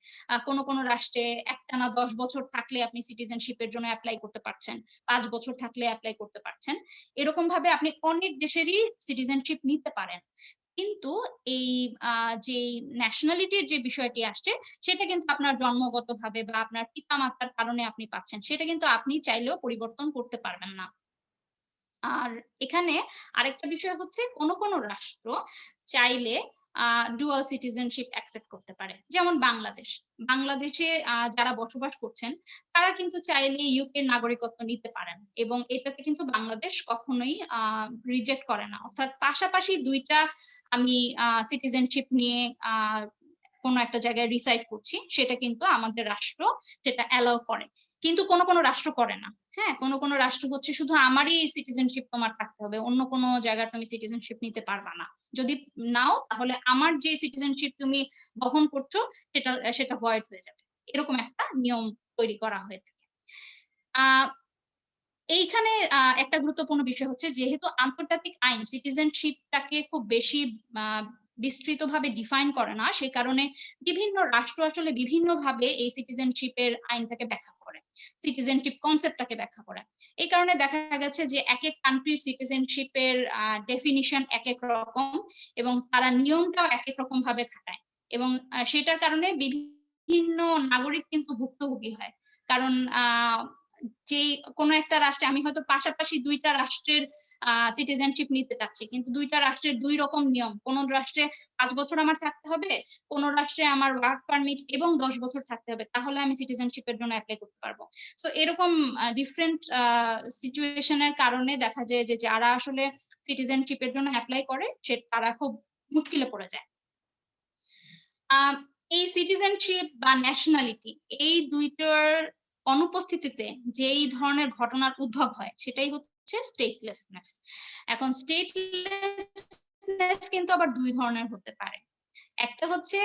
কোনো রাষ্ট্রে একটানা 10 বছর থাকলে আপনি সিটিজেনশিপের জন্য এপ্লাই করতে পারছেন। 5 বছর থাকলে এপ্লাই করতে পারছেন। এরকম ভাবে আপনি অনেক দেশেরই সিটিজেনশিপ নিতে পারেন। কিন্তু এই যে ন্যাশনালিটির যে বিষয়টি আসছে সেটা কিন্তু আপনার জন্মগতভাবে বা আপনার পিতামাতার কারণে আপনি পাচ্ছেন। সেটা কিন্তু আপনি চাইলেও পরিবর্তন করতে পারবেন না। আর এখানে আরেকটা বিষয় হচ্ছে কোনো রাষ্ট্র চাইলে ডুয়াল সিটিজেনশিপ অ্যাকসেপ্ট করতে পারে। যেমন বাংলাদেশ। বাংলাদেশে যারা বসবাস করছেন তারা কিন্তু চাইলে ইউকের নাগরিকত্ব নিতে পারেন এবং এটাতে কিন্তু বাংলাদেশ কখনোই রিজেক্ট করে না। অর্থাৎ পাশাপাশি ২ টা আমি সিটিজেনশিপ নিয়ে কোনো একটা জায়গায় রিসাইড করছি সেটা কিন্তু আমাদের রাষ্ট্র সেটা অ্যালাও করে। কিন্তু কোনো রাষ্ট্র করে না। হ্যাঁ? কোনো রাষ্ট্র হচ্ছে শুধু আমারই সিটিজেনশিপ তোমার থাকতে হবে। অন্য কোনো জায়গার তুমি সিটিজেনশিপ নিতে পারবা না। যদি নাও তাহলে আমার যে সিটিজেনশিপ তুমি বহন করছো সেটা ভয়েড হয়ে যাবে। এরকম একটা নিয়ম তৈরি করা হয়ে থাকে। আ এইখানে একটা গুরুত্বপূর্ণ বিষয় হচ্ছে যেহেতু আন্তর্জাতিক আইন সিটিজেনশিপটাকে খুব বেশি আ বিস্তৃতভাবে ডিফাইন করে না। সে কারণে বিভিন্ন রাষ্ট্র আসলে বিভিন্নভাবে এই সিটিজেনশিপের আইনটাকে ব্যাখ্যা করে। সিটিজেনশিপ কনসেপ্টটাকে ব্যাখ্যা করে। এই কারণে দেখা গেছে যে একেক কান্ট্রির সিটিজেনশিপের ডেফিনিশন একেক রকম এবং তারা নিয়মটাও একেক রকম ভাবে খাটায়। এবং সেটার কারণে বিভিন্ন নাগরিক কিন্তু ভুক্তভোগী হয়। কারণ যেই কোনো একটা রাষ্ট্রে আমি হয়তো পাশাপাশি ২ টা রাষ্ট্রের সিটিজেনশিপ নিতে চাচ্ছি। কিন্তু ২ টা রাষ্ট্রের ২ রকম নিয়ম। কোন রাষ্ট্রে ৫ বছর আমার থাকতে হবে, কোন রাষ্ট্রে আমার ওয়ার্ক পারমিট এবং ১০ বছর থাকতে হবে। তাহলে আমি সিটিজেনশিপ এর জন্য এপ্লাই করতে পারবো। সো এরকম ডিফারেন্ট সিচুয়েশন এর কারণে দেখা যায় যে যারা আসলে সিটিজেনশিপ এর জন্য এপ্লাই করে তারা খুব মুশকিলে পড়ে যায়। এই সিটিজেনশিপ বা ন্যাশনালিটি এই ২ টার অনুপস্থিতিতে যেই ধরনের ঘটনার উদ্ভব হয় সেটাই হচ্ছে স্টেটলেসনেস। এখন স্টেটলেসনেস কিন্তু আবার ২ ধরনের হতে পারে। একটা হচ্ছে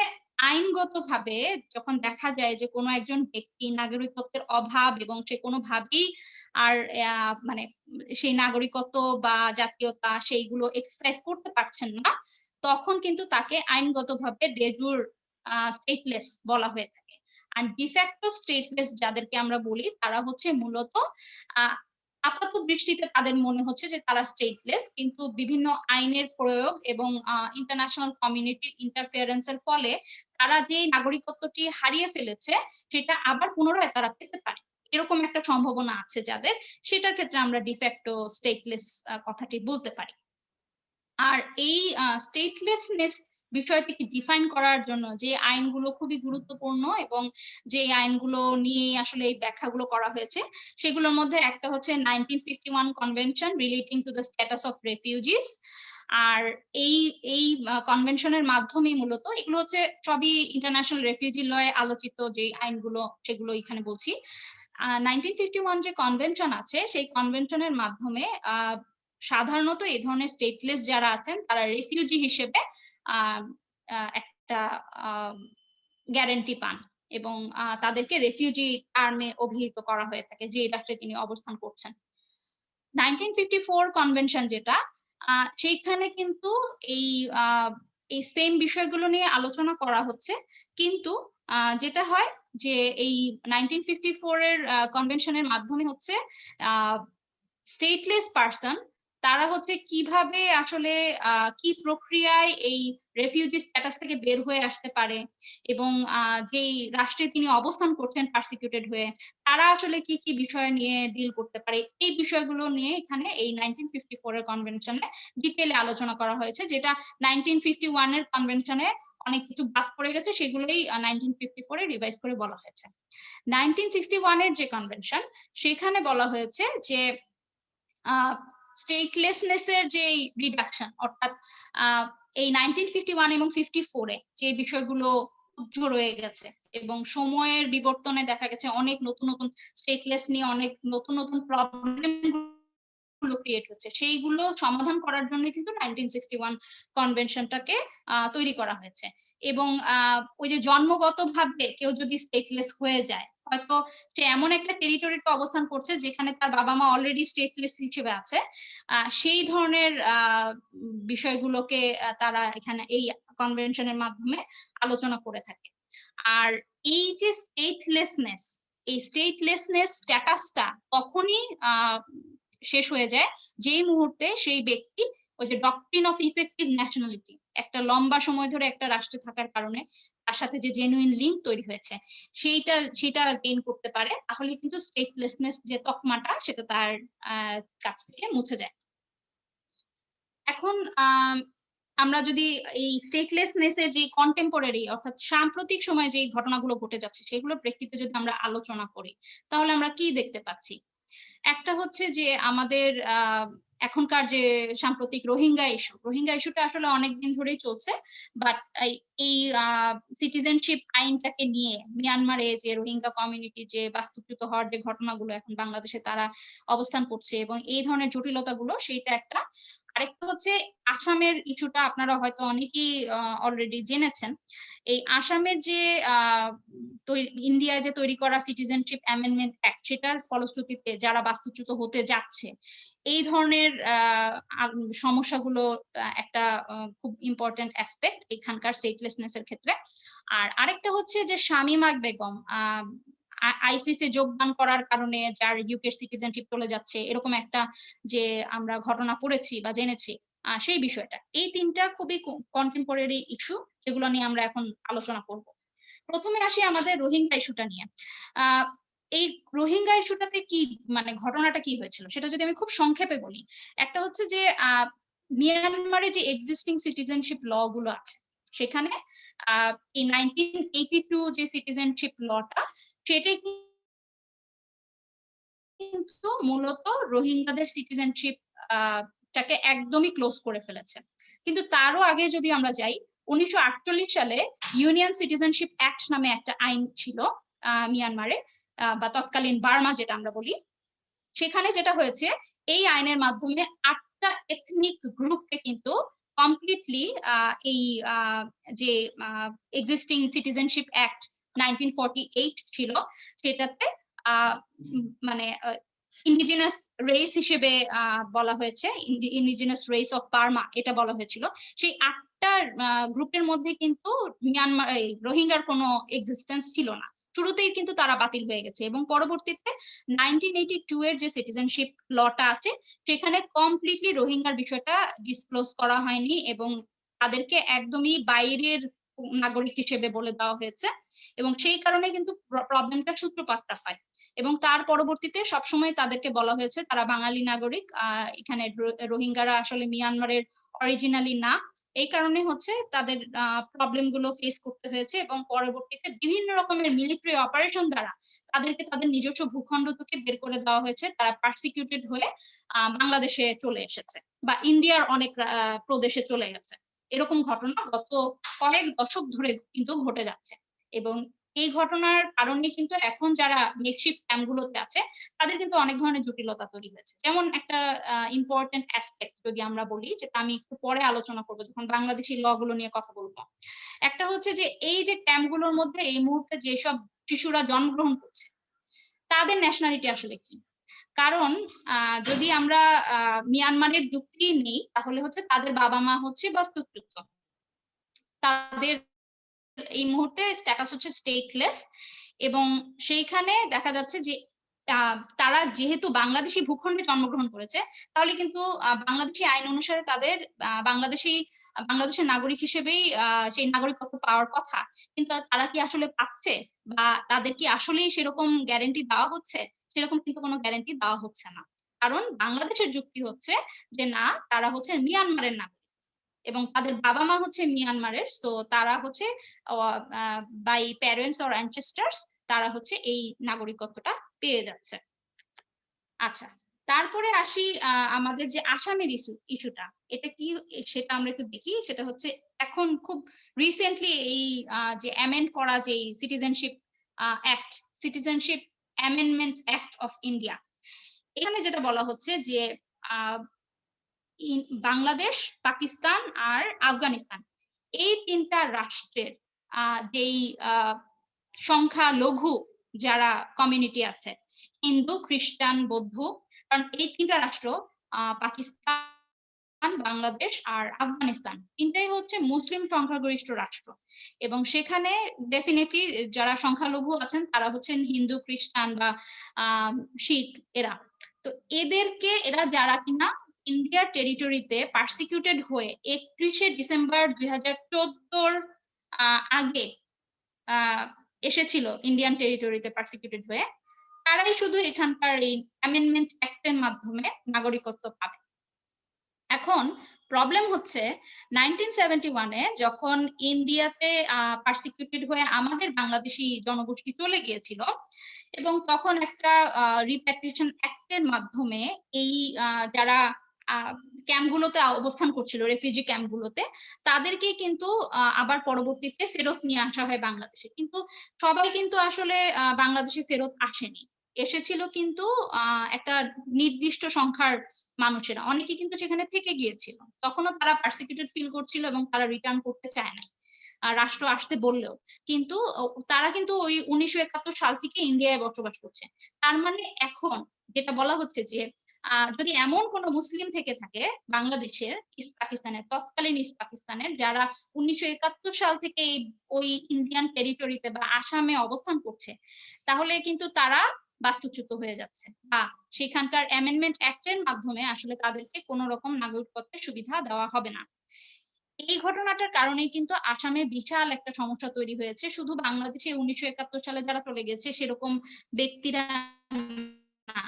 আইনগতভাবে যখন দেখা যায় যে কোনো একজন ব্যক্তি নাগরিকত্বের অভাব এবং সে কোনোভাবেই আর মানে সেই নাগরিকত্ব বা জাতীয়তা সেইগুলো এক্সারসাইজ করতে পারছেন না, তখন কিন্তু তাকে আইনগতভাবে de jure স্টেটলেস বলা হয়ে থাকে। আর de facto স্টেটলেস যাদেরকে আমরা বলি তারা হচ্ছে মূলত আ আপাত দৃষ্টিতে তাদের মনে হচ্ছে যে তারা স্টেটলেস কিন্তু বিভিন্ন আইনের প্রয়োগ এবং ইন্টারন্যাশনাল কমিউনিটির ইন্টারফেয়ারেন্স এর ফলে তারা যে নাগরিকত্বটি হারিয়ে ফেলেছে সেটা আবার পুনরায় তারা পেতে পারে। এরকম একটা সম্ভাবনা আছে যাদের, সেটার ক্ষেত্রে আমরা de facto স্টেটলেস কথাটি বলতে পারি। আর এই স্টেটলেসনেস বিষয়টিকে ডিফাইন করার জন্য যে আইনগুলো খুবই গুরুত্বপূর্ণ এবং যে আইনগুলো নিয়ে আসলে এই ব্যাখ্যাগুলো করা হয়েছে সেগুলোর মধ্যে একটা হচ্ছে 1951 convention relating to the status of refugees. আর এই কনভেনশনের মাধ্যমেই মূলত এগুলো হচ্ছে সবই ইন্টারন্যাশনাল রেফিউজি লয়ে আলোচিত যে আইনগুলো সেগুলো এখানে বলছি। 1951 যে কনভেনশন আছে সেই কনভেনশনের মাধ্যমে সাধারণত এই ধরনের স্টেটলেস যারা আছেন তারা রেফিউজি হিসেবে একটা গ্যারান্টি পান এবং তাদেরকে রেফিউজি টার্মে অভিহিত করা হয়ে থাকে যে রাষ্ট্রে তিনি অবস্থান করছেন। 1954 কনভেনশন যেটা সেইখানে কিন্তু এই এই সেম বিষয়গুলো নিয়ে আলোচনা করা হচ্ছে কিন্তু যেটা হয় যে এই 1954 এর কনভেনশনের মাধ্যমে হচ্ছে স্টেটলেস পারসন তারা হচ্ছে কিভাবে আসলে কি প্রক্রিয়ায় এই রেফিউজি স্ট্যাটাস থেকে বের হয়ে আসতে পারে এবং যেই রাষ্ট্রে তিনি অবস্থান করছেন পারসিকিউটেড হয়ে তারা আসলে কি বিষয় নিয়ে ডিল করতে পারে এই বিষয়গুলো নিয়ে এখানে এই 1954 এর কনভেনশনে ডিটেইলে আলোচনা করা হয়েছে, যেটা 1951 এর কনভেনশনে অনেক কিছু বাদ পড়ে গেছে সেগুলোই 1954 এ রিভাইজ করে বলা হয়েছে। 1961 এর যে কনভেনশন সেখানে বলা হয়েছে যে স্টেটলেসনেস এর যে রিডাকশন অর্থাৎ এই 1951 এবং 54 এ যে বিষয়গুলো রয়ে গেছে এবং সময়ের বিবর্তনে দেখা গেছে অনেক নতুন স্টেটলেস নিয়ে অনেক নতুন প্রবলেম গুলো ক্রিয়েট হচ্ছে সেইগুলো সমাধান করার জন্য কিন্তু 1961 কনভেনশনটাকে তৈরি করা হয়েছে। এবং ওই যে জন্মগতভাবে কেউ যদি স্টেটলেস হয়ে যায়, হয়তো সে এমন একটা টেরিটরিতে অবস্থান করছে যেখানে তার বাবা মা অলরেডি স্টেটলেস হিসেবে আছে, সেই ধরনের বিষয়গুলোকে তারা এখানে এই কনভেনশনের মাধ্যমে আলোচনা করে থাকে। আর এই যে এই স্টেটলেসনেস স্ট্যাটাসটা তখনই শেষ হয়ে যায় যেই মুহূর্তে সেই ব্যক্তি ওই যে ডক্ট্রিন অফ ইফেক্টিভ ন্যাশনালিটি, একটা লম্বা সময় ধরে একটা রাষ্ট্রে থাকার কারণে তার সাথে যে জেনুইন লিঙ্ক তৈরি হয়েছে সেটা গেইন করতে পারে, তাহলে কিন্তু স্টেটলেসনেস যে তকমাটা সেটা তার কাছ থেকে মুছে যায়। এখন আমরা যদি এই স্টেটলেসনেস এর যে কন্টেম্পোরারি অর্থাৎ সাম্প্রতিক সময়ে যে ঘটনাগুলো ঘটে যাচ্ছে সেগুলোর প্রেক্ষিতে যদি আমরা আলোচনা করি, তাহলে আমরা কি দেখতে পাচ্ছি? একটা হচ্ছে যে আমাদের এখনকার যে সাম্প্রতিক রোহিঙ্গা ইস্যুটা আসলে অনেকদিন ধরেই চলছে, বাট এই সিটিজেনশিপ আইনটাকে নিয়ে মিয়ানমারে যে রোহিঙ্গা কমিউনিটি যে বাস্তুচ্যুত হওয়ার যে ঘটনাগুলো এখন বাংলাদেশে তারা অবস্থান করছে এবং এই ধরনের জটিলতাগুলো, সেইটা একটা। আরেকটা হচ্ছে আসামের ইস্যুটা, আপনারা হয়তো অনেকেই অলরেডি জেনেছেন। এই আসামের যে ইন্ডিয়ায় যে তৈরি করা সিটিজেনশিপ অ্যামেন্ডমেন্ট অ্যাক্ট, সেটার ফলশ্রুতিতে যারা বাস্তুচ্যুত হতে যাচ্ছে, এই ধরনের সমস্যাগুলো একটা খুব ইম্পর্টেন্ট অ্যাসপেক্ট এখানকার স্টেটলেসনেস এর ক্ষেত্রে। আর আরেকটা হচ্ছে যে শামীমা বেগম আইসিসি যোগদান করার কারণে যার ইউকে সিটিজেনশিপ চলে যাচ্ছে, এরকম একটা যে আমরা ঘটনা পড়েছি বা জেনেছি, সেই বিষয়টা। এই তিনটা খুবই কন্টেম্পোরারি ইস্যু যেগুলো নিয়ে আমরা এখন আলোচনা করব। প্রথমে আসি আমাদের রোহিঙ্গা ইস্যুটা নিয়ে। এই রোহিঙ্গা ইস্যুটাতে কি মানে ঘটনাটা কি হয়েছিল সেটা যদি আমি খুব সংক্ষেপে বলি, একটা হচ্ছে যে মিয়ানমারে যে এক্সিস্টিং সিটিজেনশিপ ল গুলো আছে সেখানে এই 1982 যে সিটিজেনশিপ লটা, সেটাই কিন্তু মূলত রোহিঙ্গাদের সিটিজেনশিপ টাকে একদমই ক্লোজ করে ফেলেছে। কিন্তু তারও আগে যদি আমরা যাই, 1948 সালে ইউনিয়ন সিটিজেনশিপ অ্যাক্ট নামে একটা আইন ছিল মিয়ানমারে, বা তৎকালীন বার্মা যেটা আমরা বলি। সেখানে যেটা হয়েছে, এই আইনের মাধ্যমে 8টা এথনিক গ্রুপকে কিন্তু কমপ্লিটলি এই যে এক্সিস্টিং সিটিজেনশিপ অ্যাক্ট 1948 ছিল সেটাতে মানে ইন্ডিজিনাস রেস হিসেবে বলা হয়েছে, ইন্ডিজিনাস রেস অফ বার্মা এটা বলা হয়েছিল। সেই 8টা গ্রুপের মধ্যে কিন্তু মিয়ানমার রোহিঙ্গার কোনো এক্সিস্টেন্স ছিল না, শুরুতেই কিন্তু তারা বাতিল হয়ে গেছে। এবং পরবর্তীতে 1982 এর যে সিটিজেনশিপ লটা আছে সেখানে কমপ্লিটলি রোহিঙ্গার বিষয়টা ডিসক্লোজ করা হয়নি এবং তাদেরকে একদমই বাইরের নাগরিক হিসেবে বলে দেওয়া হয়েছে, এবং সেই কারণে কিন্তু প্রবলেমটা সূত্রপাতটা হয়। এবং তার পরবর্তীতে সবসময় তাদেরকে বলা হয়েছে তারা বাঙালি নাগরিক, এখানে রোহিঙ্গারা আসলে মিয়ানমারের অরিজিনালি না। এই কারণে হচ্ছে তাদের প্রবলেম গুলো ফেস করতে হয়েছে এবং পরবর্তীতে বিভিন্ন রকমের মিলিটারি অপারেশন দ্বারা তাদেরকে তাদের নিজস্ব ভূখণ্ড থেকে বের করে দেওয়া হয়েছে। তারা পারসিকিউটেড হয়ে বাংলাদেশে চলে এসেছে বা ইন্ডিয়ার অনেক প্রদেশে চলে গেছে। এরকম ঘটনা গত কয়েক দশক ধরে কিন্তু ঘটে যাচ্ছে। এবং এই ঘটনার কারণে কিন্তু এখন যারা মেকশিফট ক্যাম্পগুলোতে আছে তাদের কিন্তু অনেক ধরনের জটিলতা তৈরি হয়েছে। যেমন একটা ইম্পর্টেন্ট অ্যাসপেক্ট যদি আমরা বলি, যেটা আমি একটু পরে আলোচনা করবো যখন বাংলাদেশি ল গুলো নিয়ে কথা বলবো, একটা হচ্ছে যে এই যে ক্যাম্পগুলোর মধ্যে এই মুহূর্তে যেসব শিশুরা জন্মগ্রহণ করছে তাদের ন্যাশনালিটি আসলে কি। কারণ যদি আমরা মিয়ানমারের যুক্তি নেই তাহলে হচ্ছে তাদের বাবা মা হচ্ছে বাস্তুচ্যুত, তাদের এই মুহূর্তে স্ট্যাটাস হচ্ছে স্টেটলেস, এবং সেইখানে দেখা যাচ্ছে যে তারা যেহেতু বাংলাদেশি ভূখণ্ডে জন্মগ্রহণ করেছে তাহলে কিন্তু বাংলাদেশি আইন অনুসারে তাদের বাংলাদেশের নাগরিক হিসেবেই সেই নাগরিকত্ব পাওয়ার কথা। কিন্তু তারা কি আসলে পাচ্ছে বা তাদের কি আসলেই সেরকম গ্যারান্টি দেওয়া হচ্ছে? সেরকম কিন্তু কোনো গ্যারান্টি দেওয়া হচ্ছে না। কারণ বাংলাদেশের যুক্তি হচ্ছে যে না, তারা হচ্ছে মিয়ানমারের নাগরিক এবং তাদের বাবা মা হচ্ছে মিয়ানমারের, তো তারা হচ্ছে বাই প্যারেন্টস অর অ্যানসেস্টার্স তারা হচ্ছে এই নাগরিকত্বটা পেয়ে যাচ্ছে। আচ্ছা, তারপরে আসি আমাদের যে আসামের ইস্যুটা, এটা কি সেটা আমরা একটু দেখি। সেটা হচ্ছে এখন খুব রিসেন্টলি এই যে অ্যামেন্ড করা যে citizenship act, citizenship amendment act of India, এখানে যেটা বলা হচ্ছে যে বাংলাদেশ, পাকিস্তান আর আফগানিস্তান, এই তিনটা রাষ্ট্রের যেই সংখ্যালঘু যারা কমিউনিটি আছে, হিন্দু, খ্রিস্টান, বৌদ্ধ, কারণ এই তিনটা রাষ্ট্র পাকিস্তান, বাংলাদেশ আর আফগানিস্তান তিনটাই হচ্ছে মুসলিম সংখ্যাগরিষ্ঠ রাষ্ট্র, এবং সেখানে ডেফিনেটলি যারা সংখ্যালঘু আছেন তারা হচ্ছেন হিন্দু, খ্রিস্টান বা শিখ এরা। তো এরা যারা কিনা ইন্ডিয়ার টেরিটরিতে পারসিকিউটেড হয়ে 31শে ডিসেম্বর 2014 আগে এসেছিল ইন্ডিয়ান টেরিটরিতে পারসিকিউটেড হয়ে, তারাই শুধু এখানকার এই অ্যামেন্ডমেন্ট অ্যাক্টের মাধ্যমে নাগরিকত্ব পাবে। এখন প্রবলেম হচ্ছে 1971-এ যখন ইন্ডিয়াতে পারসিকিউটেড হয়ে আমাদের বাংলাদেশি জনগোষ্ঠী চলে গিয়েছিল, এবং তখন একটা রিপ্যাট্রিয়েশন অ্যাক্টের মাধ্যমে এই যারা ক্যাম্পগুলোতে অবস্থান করছিল, রেফিউজি ক্যাম্পগুলোতে, তাদেরকে কিন্তু আবার পরবর্তীতে ফেরত নিয়ে আসা হয় বাংলাদেশে। কিন্তু সবাই কিন্তু আসলে বাংলাদেশে ফেরত আসেনি, এসেছিল কিন্তু একটা নির্দিষ্ট সংখ্যার মানুষেরা, অনেকে কিন্তু সেখানে থেকে গিয়েছিল, তখনও তারা পারসিকিউটেড ফিল করছিল এবং তারা রিটার্ন করতে চায় নাই রাষ্ট্র আসতে বললেও। কিন্তু তারা কিন্তু ওই 1971 সাল থেকে ইন্ডিয়ায় বসবাস করছে। তার মানে এখন যেটা বলা হচ্ছে যে যদি এমন কোন মুসলিম থেকে থাকে বাংলাদেশের, ইস্ট পাকিস্তানের, তৎকালীন ইস্ট পাকিস্তানের, যারা 1971 সাল থেকে ওই ইন্ডিয়ান টেরিটরিতে বা আসামে অবস্থান করছে, তাহলে কিন্তু তারা বাস্তুচ্যুত হয়ে যাচ্ছে, বা সেখানকার অ্যামেন্ডমেন্ট অ্যাক্টের মাধ্যমে আসলে তাদেরকে কোন রকম নাগরিকত্বের সুবিধা দেওয়া হবে না। এই ঘটনাটার কারণেই কিন্তু আসামে বিশাল একটা সমস্যা তৈরি হয়েছে। শুধু বাংলাদেশে 1971 সালে যারা চলে গেছে সেরকম ব্যক্তিরা না,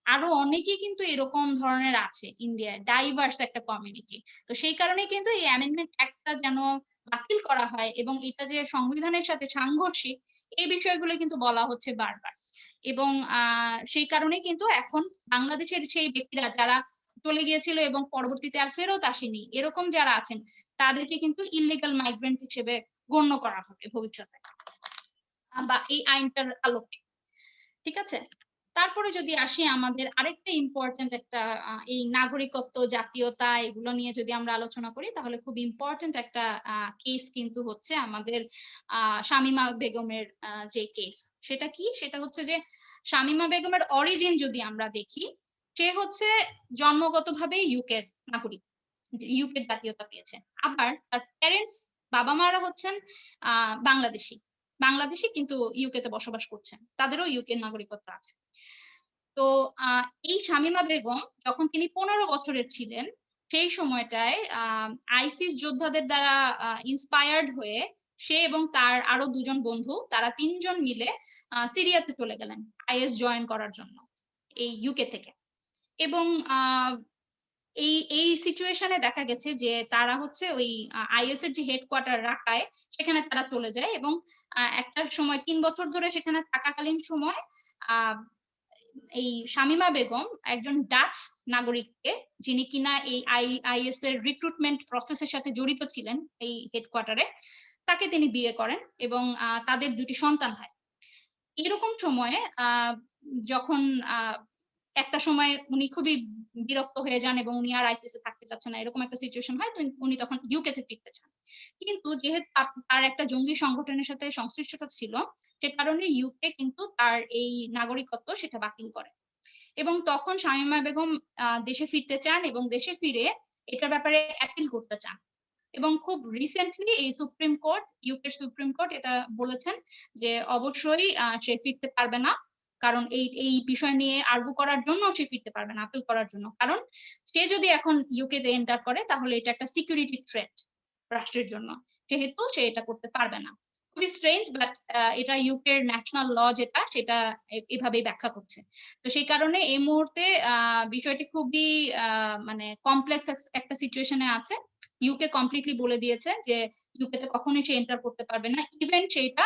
আরো অনেকেই কিন্তু এরকম ধরনের আছে ইন্ডিয়ায়, ডাইভার্স একটা কমিউনিটি। তো সেই কারণে কিন্তু এই অ্যামেন্ডমেন্ট অ্যাক্টটা যেন বাতিল করা হয়, এবং এটা যে সংবিধানের সাথে সাংঘর্ষিক, এই বিষয়গুলো কিন্তু বলা হচ্ছে বারবার। এবং সেই কারণে কিন্তু এখন বাংলাদেশের সেই ব্যক্তিরা যারা চলে গিয়েছিল এবং পরবর্তীতে আর ফেরত আসেনি, এরকম যারা আছেন, তাদেরকে কিন্তু ইললিগাল মাইগ্রেন্ট হিসেবে গণ্য করা হবে ভবিষ্যতে বা এই আইনটার আলোকে। ঠিক আছে, তারপরে যদি আসি আমাদের আরেকটা ইম্পর্টেন্ট একটা এই নাগরিকত্ব, জাতীয়তা, এগুলো নিয়ে যদি আমরা আলোচনা করি, তাহলে খুব ইম্পর্টেন্ট একটা কেস কিন্তু হচ্ছে আমাদের শামীমা বেগমের যে কেস। সেটা কি? সেটা হচ্ছে যে শামীমা বেগমের অরিজিন যদি আমরা দেখি, সে হচ্ছে জন্মগতভাবে ইউকের নাগরিক, ইউকের জাতীয়তা পেয়েছে। আবার তার প্যারেন্টস, বাবা মারা হচ্ছেন বাংলাদেশি কিন্তু ইউকে তে বসবাস করছেন, তাদেরও ইউকে নাগরিকত্ব আছে। তো এই শামীমা বেগম যখন তিনি 15 বছরের ছিলেন, সেই সময়টায় আইসিস যোদ্ধাদের দ্বারা ইন্সপায়ার্ড হয়ে সে এবং তার আরো দুজন বন্ধু, তারা তিনজন মিলে সিরিয়াতে চলে গেলেন আইএস জয়েন করার জন্য এই ইউকে থেকে। এবং এই এই সিচুয়েশনে দেখা গেছে যে তারা হচ্ছে ওই আইএস এর যে হেডকোয়ার্টার রাকায়, সেখানে তারা চলে যায়, এবং একটা সময় 3 বছর ধরে সেখানে থাকাকালীন সময় এই শামীমা বেগম একজন ডাচ নাগরিককে, যিনি কিনা এই আইএস এর রিক্রুটমেন্ট প্রসেসের সাথে জড়িত ছিলেন এই হেডকোয়ার্টারে, তাকে তিনি বিয়ে করেন এবং তাদের 2টি সন্তান হয়। এরকম সময়ে যখন একটা সময় উনি খুবই বিরক্ত হয়ে যান এবং উনি আর আইসিসে থাকতে চাচ্ছেন না, এরকম একটা সিচুয়েশন হয়, তো উনি তখন ইউকে তে ফিরতে চান। কিন্তু যেহেতু তার একটা জঙ্গি সংগঠনের সাথে সংশ্লিষ্টতা ছিল, সে কারণে ইউকে কিন্তু তার এই নাগরিকত্ব সেটা বাতিল করে, এবং তখন শামীমা বেগম দেশে ফিরতে চান এবং দেশে ফিরে এটার ব্যাপারে অ্যাপিল করতে চান। এবং খুব রিসেন্টলি এই ইউকের সুপ্রিম কোর্ট এটা বলেছেন যে অবশ্যই সে ফিরতে পারবে না, কারণ এই বিষয় নিয়ে আর্গু করার জন্য সে ফিরতে পারবে না, আপিল করার জন্য। কারণ সে যদি এখন ইউকে তে এন্টার করে, তাহলে এটা একটা সিকিউরিটি থ্রেট রাষ্ট্রের জন্য, সেহেতু সে এটা করতে পারবে না। খুবই স্ট্রেঞ্জ, বাট এটা ইউকের ন্যাশনাল ল যেটা, সেটা এভাবেই ব্যাখ্যা করছে। তো সেই কারণে এই মুহূর্তে বিষয়টি খুবই মানে কমপ্লেক্স একটা সিচুয়েশনে আছে। ইউকে কমপ্লিটলি বলে দিয়েছে যে ইউকে তে কখনোই সে এন্টার করতে পারবে না, ইভেন সেটা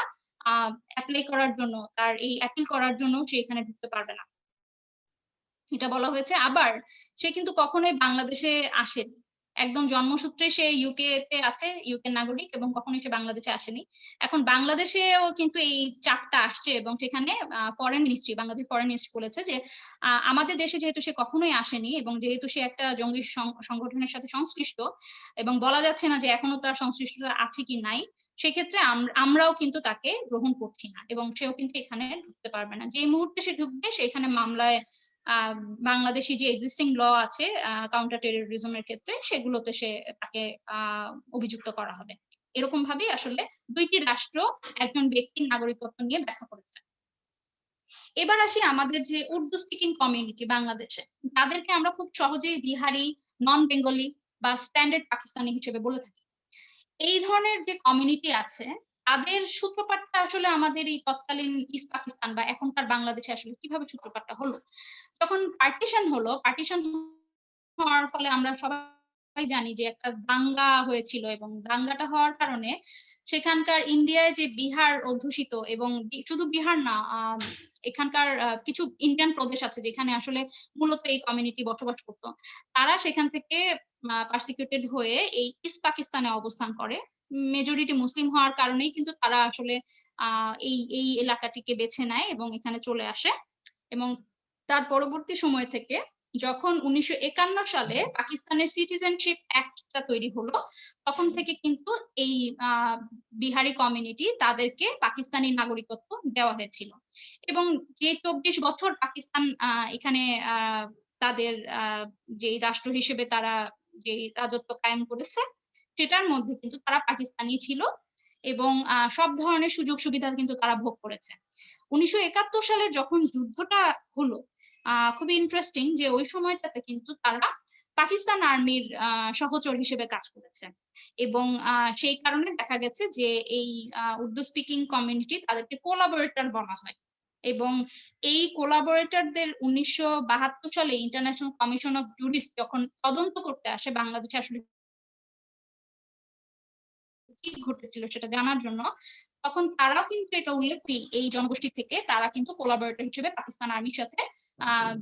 অ্যাপ্লাই করার জন্য, তার এই অ্যাপিল করার জন্য সে এখানে ঢুকতে পারবে না, এটা বলা হয়েছে। আবার সে কিন্তু কখনোই বাংলাদেশে আসেনি, একদম জন্মসূত্রে সে ইউকে তে আছে, ইউকে নাগরিক, এবং কখনোই সে বাংলাদেশে আসেনি। এখন বাংলাদেশেও কিন্তু এই চাপটা আসছে, এবং সেখানে foreign ministry, Bangladesh foreign ministry বলেছে যে আমাদের দেশে যেহেতু সে কখনোই আসেনি, এবং যেহেতু সে একটা জঙ্গি সংগঠনের সাথে সংশ্লিষ্ট, এবং বলা যাচ্ছে না যে এখনো তার সংশ্লিষ্টতা আছে কি নাই, সেক্ষেত্রে আমরাও কিন্তু তাকে গ্রহণ করছি না, এবং সেও কিন্তু এখানে ঢুকতে পারবে না। যে মুহূর্তে সে ঢুকবে সেখানে মামলায় বাংলাদেশি যে এক্সিস্টিং ল আছে কাউন্টার টেরোরিজমের ক্ষেত্রে, সেগুলোতে তাকে অভিযুক্ত করা হবে। এরকম ভাবেই আসলে দুইটি রাষ্ট্র একজন ব্যক্তির নাগরিকত্ব নিয়ে ব্যাখ্যা করেছে। এবার আসি আমাদের যে উর্দু স্পিকিং কমিউনিটি বাংলাদেশে, যাদেরকে আমরা খুব সহজেই বিহারি, নন বেঙ্গলি বা স্ট্যান্ডার্ড পাকিস্তানি হিসেবে বলে থাকি। এই ধরনের যে কমিউনিটি আছে, তাদের সূত্রপাতটা আসলে আমাদের এই তৎকালীন ইস্ট পাকিস্তান বা এখনকার বাংলাদেশে আসলে কিভাবে সূত্রপাতটা হলো? যখন পার্টিশন হওয়ার ফলে আমরা সবাই জানি যে একটা দাঙ্গা হয়েছিল, এবং দাঙ্গাটা হওয়ার কারণে সেখানকার ইন্ডিয়ায় যে বিহার অধ্যুষিত, এবং শুধু বিহার না, এখানকার কিছু ইন্ডিয়ান প্রদেশ আছে যেখানে আসলে মূলত এই কমিউনিটি বসবাস করতো। তারা সেখান থেকে পারসিকিউটেড হয়ে এই ইস্ট পাকিস্তানে অবস্থান করে। মেজরিটি মুসলিম হওয়ার কারণেই কিন্তু তারা আসলে এই এলাকাটিকে বেছে নেয় এবং এখানে চলে আসে। এবং তার পরবর্তী সময় থেকে যখন 1951 সালে পাকিস্তানের সিটিজেনশিপ অ্যাক্টটা তৈরি হলো, তখন থেকে কিন্তু এই বিহারি কমিউনিটি তাদেরকে পাকিস্তানি নাগরিকত্ব দেওয়া হয়েছিল। এবং যে 24 বছর পাকিস্তান এখানে তাদের যে রাষ্ট্র হিসেবে তারা যে রাজত্ব কায়েম করেছে, সেটার মধ্যে কিন্তু তারা পাকিস্তানি ছিল, এবং সব ধরনের সুযোগ সুবিধা কিন্তু তারা ভোগ করেছে। 1971 সালে যখন যুদ্ধটা হলো, খুবই ইন্টারেস্টিং যে ওই সময়টাতে কিন্তু তারা পাকিস্তান আর্মির সহচর হিসেবে কাজ করেছে, এবং সেই কারণে দেখা গেছে যে এই উর্দু স্পিকিং কমিউনিটি তাদেরকে কোলাবোরেটর বলা হয়। এবং এই কোলাবোরেটরদের 1972 সালে ইন্টারন্যাশনাল কমিশন অফ জুডিস যখন তদন্ত করতে আসে বাংলাদেশে আসলে কি ঘটেছিল সেটা জানার জন্য, তখন তারাও কিন্তু এটা উল্লেখ এই জনগোষ্ঠী থেকে তারা কিন্তু কোলাবোরেটর হিসেবে পাকিস্তান আর্মির সাথে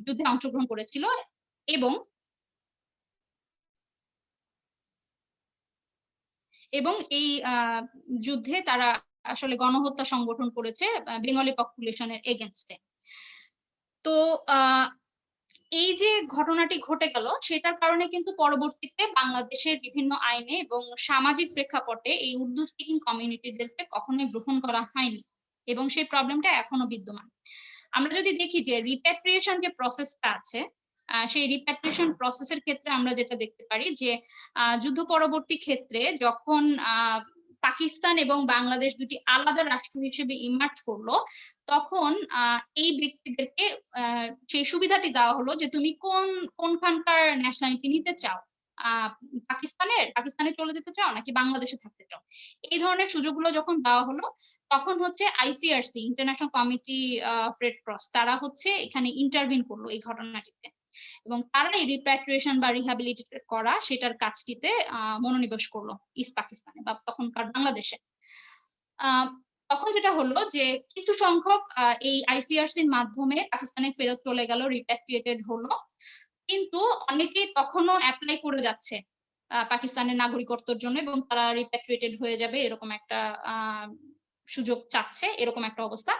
যুদ্ধে অংশগ্রহণ করেছিল, এবং এবং এই যুদ্ধে তারা আসলে গণহত্যা সংগঠন করেছে বেঙ্গলি পপুলেশনের এগেনস্টে। তো এই যে ঘটনাটি ঘটে গেল, সেটার কারণে কিন্তু পরবর্তীতে বাংলাদেশের বিভিন্ন আইনে এবং সামাজিক প্রেক্ষাপটে এই উর্দু স্পিকিং কমিউনিটিদেরকে কখনোই গ্রহণ করা হয়নি, এবং সেই প্রবলেমটা এখনো বিদ্যমান। আমরা যদি দেখি যে রিপ্যাট্রিয়েশন যে প্রসেসটা আছে, সেই রিপ্যাট্রিয়েশন প্রসেসের ক্ষেত্রে আমরা যেটা দেখতে পারি যে যুদ্ধ পরবর্তী ক্ষেত্রে যখন পাকিস্তান এবং বাংলাদেশ দুটি আলাদা রাষ্ট্র হিসেবে ইমার্জ করলো, তখন এই ব্যক্তিদেরকে সেই সুবিধাটি দেওয়া হলো যে তুমি কোনখানকার ন্যাশনালিটি নিতে চাও, পাকিস্তানে চলে যেতে চাও নাকি বাংলাদেশে থাকতে চাও। এই ধরনের সুযোগগুলো যখন দেওয়া হলো, তখন হচ্ছে ICRC, international committee of red cross, তারা হচ্ছে এখানে ইন্টারভিন করলো এই ঘটনাটিতে, এবং তারা এই রিপ্যাট্রিয়েশন বা রিহ্যাবিলিটেট করা সেটার কাজটিতে মনোনিবেশ করলো ইস্ট পাকিস্তানে বা তখনকার বাংলাদেশে। তখন যেটা হলো যে কিছু সংখ্যক এই আইসিআরসির মাধ্যমে পাকিস্তানে ফেরত চলে গেল, রিপ্যাট্রিয়েটেড হলো, কিন্তু অনেকেই তখনও অ্যাপ্লাই করে যাচ্ছে পাকিস্তানের নাগরিকত্বের জন্য, এবং তারা রিপ্যাট্রিয়েটেড হয়ে যাবে এরকম একটা সুযোগ চাচ্ছে, এরকম একটা অবস্থা।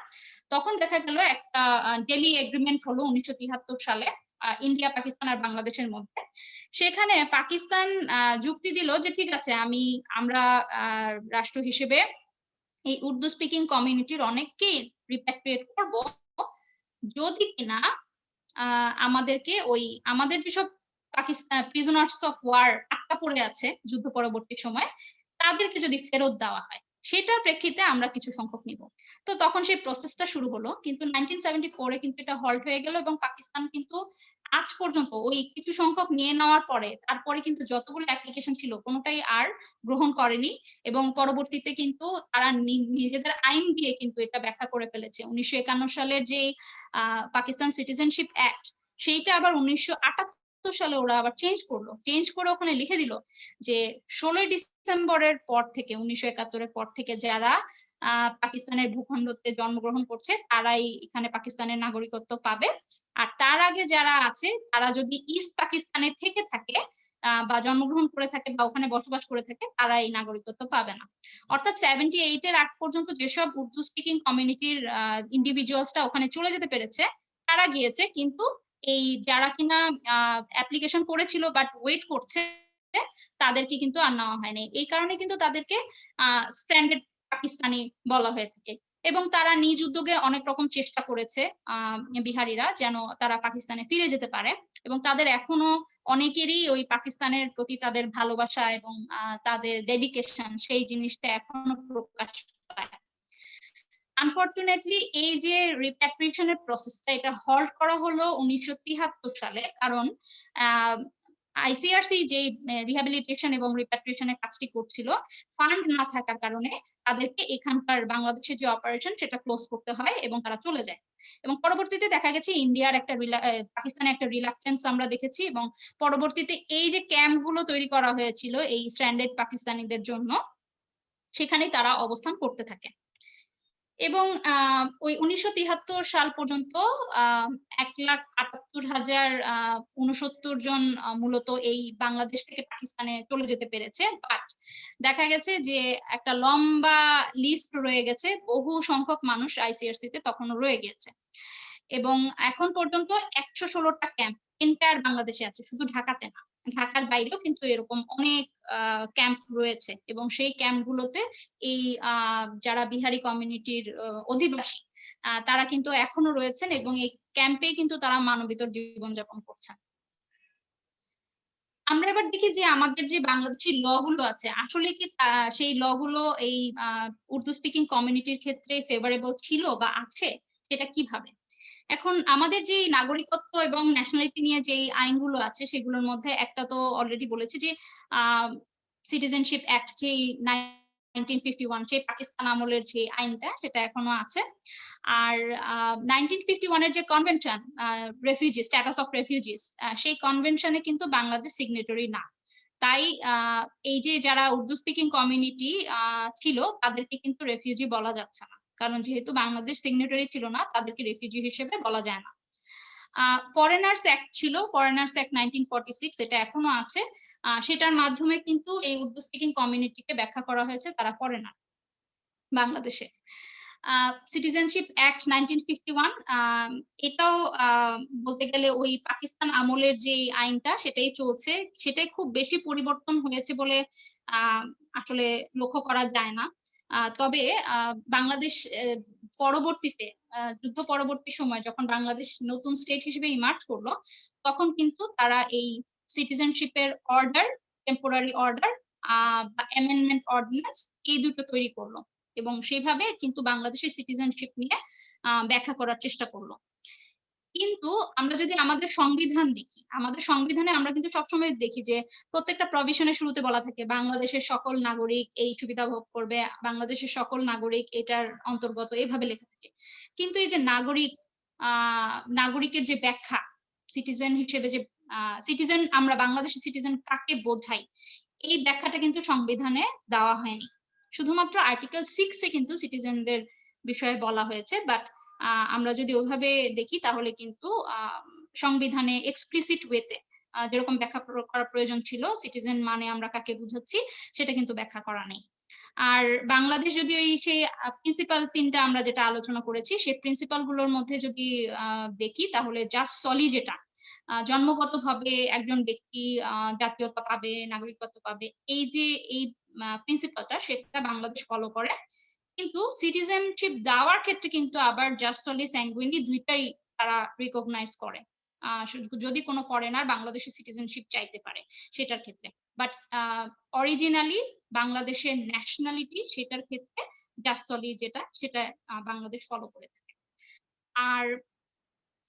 তখন দেখা গেল একটা ডেলি এগ্রিমেন্ট হলো 1973 সালে ইন্ডিয়া, পাকিস্তান আর বাংলাদেশের মধ্যে। সেখানে পাকিস্তান যুক্তি দিল যে ঠিক আছে, আমরা রাষ্ট্র হিসেবে এই উর্দু স্পিকিং কমিউনিটির অনেককেই রিপ্যাট্রিয়েট করব, যদি কিনা আমাদেরকে আমাদের যেসব পাকিস্তান প্রিজনার্স অফ ওয়ার আটকা পড়ে আছে যুদ্ধ পরবর্তী সময়, তাদেরকে যদি ফেরত দেওয়া হয়, সেটার প্রেক্ষিতে আমরা কিছু সংখ্যক নিব। তো তখন সেই প্রসেসটা শুরু হলো, কিন্তু 1974-এ কিন্তু এটা হল্ট হয়ে গেল, এবং পাকিস্তান কিন্তু আজ পর্যন্ত ওই কিছু সংখ্যক নিয়ে নেওয়ার পরে তারপরে কিন্তু যতগুলো অ্যাপ্লিকেশন ছিল কোনোটাই আর গ্রহণ করেনি, এবং পরবর্তীতে কিন্তু তারা নিজেদের আইন দিয়ে কিন্তু এটা ব্যাখ্যা করে ফেলেছে। 1951 সালের যে পাকিস্তান সিটিজেনশিপ অ্যাক্ট, সেইটা আবার 1978 সালে ওরা আবার চেঞ্জ করে ওখানে লিখে দিল যে 16 ডিসেম্বরের পর থেকে, 1971-এর পর থেকে যারা পাকিস্তানের ভূখণ্ডতে জন্মগ্রহণ করছে তারাই এখানে পাকিস্তানের নাগরিকত্ব পাবে, আর তার আগে যারা আছে তারা যদি ইস্ট পাকিস্তানে থেকে থাকে বা জন্মগ্রহণ করে থাকে বা ওখানে বসবাস করে থাকে তারা এই নাগরিকত্ব পাবে না। অর্থাৎ 78 এর আগ পর্যন্ত যেসব উর্দু স্পিকিং কমিউনিটির ইন্ডিভিজুয়ালসটা ওখানে চলে যেতে পেরেছে তারা গিয়েছে, কিন্তু এই যারা কিনা অ্যাপ্লিকেশন করেছিল বাট ওয়েট করছে তাদেরকে কিন্তু আর নেওয়া হয়নি। এই কারণে কিন্তু তাদেরকে স্ট্যান্ডার্ড পাকিস্তানি বলা হয়ে থাকে এবং তারা নিজ উদ্যোগে অনেক রকম চেষ্টা করেছে বিহারিরা যেন তারা পাকিস্তানে ফিরে যেতে পারে, এবং তাদের এখনো অনেকেরই ওই পাকিস্তানের প্রতি তাদের ভালোবাসা এবং তাদের ডেডিকেশন সেই জিনিসটা এখনো প্রকাশ পায়। আনফরচুনেটলি এই যে রিপ্যাট্রিয়েশনের প্রসেসটা এটা হল্ট করা হলো 1973 সালে, কারণ আইসিআরসি যে রিহ্যাবিলিটেশন এবং রিপ্যাট্রিয়েশনের কাজটি করছিল ফান্ড না থাকার কারণে তাদেরকে এখানকার বাংলাদেশের যে অপারেশন সেটা ক্লোজ করতে হয় এবং তারা চলে যায়। এবং পরবর্তীতে দেখা গেছে ইন্ডিয়ার একটা পাকিস্তানে একটা রিলাক্টেন্স আমরা দেখেছি, এবং পরবর্তীতে এই যে ক্যাম্পগুলো তৈরি করা হয়েছিল এই স্ট্র্যান্ডেড পাকিস্তানিদের জন্য সেখানেই তারা অবস্থান করতে থাকে। এবং ওই 1973 সাল পর্যন্ত 1,78,069 জন মূলত এই বাংলাদেশ থেকে পাকিস্তানে চলে যেতে পেরেছে। বাট দেখা গেছে যে একটা লম্বা লিস্ট রয়ে গেছে, বহু সংখ্যক মানুষ আইসিআরসি তে তখনও রয়ে গেছে। এবং এখন পর্যন্ত 116টা ক্যাম্প এন্টায়ার বাংলাদেশে আছে, শুধু ঢাকাতে না, ঢাকার বাইরেও কিন্তু এরকম অনেক ক্যাম্প রয়েছে, এবং সেই ক্যাম্পগুলোতে এই যারা বিহারি কমিউনিটির অধিবাসী তারা কিন্তু এখনো রয়েছেন এবং এই ক্যাম্পে কিন্তু তারা মানবেতর জীবনযাপন করছেন। আমরা এবার দেখি যে আমাদের যে বাংলাদেশি ল গুলো আছে আসলে কি সেই ল গুলো এই উর্দু স্পিকিং কমিউনিটির ক্ষেত্রে ফেভারেবল ছিল বা আছে, সেটা কিভাবে। এখন আমাদের যে নাগরিকত্ব এবং ন্যাশনালিটি নিয়ে যে আইনগুলো আছে সেগুলোর মধ্যে একটা তো অলরেডি বলেছি যে সিটিজেনশিপ অ্যাক্ট যে 1951 সেই পাকিস্তান আমলের যে আইনটা সেটা এখনো আছে। আর 1951 এর যে convention refugee status of refugees সেই কনভেনশনে কিন্তু বাংলাদেশ সিগনেটরি না। তাই এই যে যারা উর্দু স্পিকিং কমিউনিটি ছিল তাদেরকে কিন্তু রেফিউজি বলা যাচ্ছে না, কারণ যেহেতু বাংলাদেশ সিগনেটরি ছিল না তাদেরকে রেফিউজি হিসেবে বলা যায় না। ফরেনার্স অ্যাক্ট ছিল, ফরেনার্স অ্যাক্ট 1946, এটা এখনো আছে। সেটার মাধ্যমে কিন্তু এই উর্দু স্পিকিং কমিউনিটিকে ব্যাখ্যা করা হয়েছে তারা ফরেনার বাংলাদেশে। সিটিজেনশিপ অ্যাক্ট 1951 এটাও বলতে গেলে ওই পাকিস্তান আমলের যে আইনটা সেটাই চলছে, সেটাই খুব বেশি পরিবর্তন হয়েছে বলে আসলে লক্ষ্য করা যায় না। তবে বাংলাদেশ পরবর্তীতে যুদ্ধ পরবর্তী সময় যখন বাংলাদেশ নতুন স্টেট হিসেবে ইমার্জ করলো তখন কিন্তু তারা এই সিটিজেনশিপের অর্ডার, টেম্পোরারি অর্ডার বা অ্যামেন্ডমেন্ট অর্ডিন্যান্স এই দুটো তৈরি করলো এবং সেইভাবে কিন্তু বাংলাদেশের সিটিজেনশিপ নিয়ে ব্যাখ্যা করার চেষ্টা করলো। কিন্তু আমরা যদি আমাদের সংবিধান দেখি, আমাদের সংবিধানে আমরা কিন্তু সবসময় দেখি যে প্রত্যেকটা প্রভিশনের শুরুতে বলা থাকে বাংলাদেশের সকল নাগরিক এই সুবিধা ভোগ করবে, বাংলাদেশের সকল নাগরিক এটার অন্তর্গত, এইভাবে লেখা থাকে। কিন্তু এই যে নাগরিকের যে ব্যাখ্যা, সিটিজেন হিসেবে যে সিটিজেন, আমরা বাংলাদেশের সিটিজেন কাকে বোঝাই, এই ব্যাখ্যাটা কিন্তু সংবিধানে দেওয়া হয়নি। শুধুমাত্র আর্টিকেল 6 এ কিন্তু সিটিজেনদের বিষয়ে বলা হয়েছে, বাট আমরা যদি ওইভাবে দেখি তাহলে কিন্তু সংবিধানে এক্সপ্লিসিট ওয়েতে যেরকম ব্যাখ্যা করা প্রয়োজন ছিল সিটিজেন মানে আমরা কাকে বুঝাচ্ছি সেটা কিন্তু ব্যাখ্যা করা নেই। আর বাংলাদেশ যদি ওই সেই প্রিন্সিপাল 3টা আমরা যেটা আলোচনা করেছি সেই প্রিন্সিপাল গুলোর মধ্যে যদি দেখি তাহলে জাস্ট সলি যেটা জন্মগতভাবে একজন ব্যক্তি জাতীয়তা পাবে, নাগরিকত্ব পাবে, এই যে এই প্রিন্সিপালটা সেটা বাংলাদেশ ফলো করে। কিন্তু সিটিজেনশিপ দেওয়ার ক্ষেত্রে কিন্তু আবার জাস্ট অনলি স্যাঙ্গুইনলি দুইটাই তারা রিকগনাইজ করে যদি কোনো ফরেনার বাংলাদেশের সিটিজেনশিপ চাইতে পারে সেটার ক্ষেত্রে। বাট অরিজিনালি বাংলাদেশের ন্যাশনালিটি সেটার ক্ষেত্রে জাস্ট অনলি যেটা সেটা বাংলাদেশ ফলো করে থাকে। আর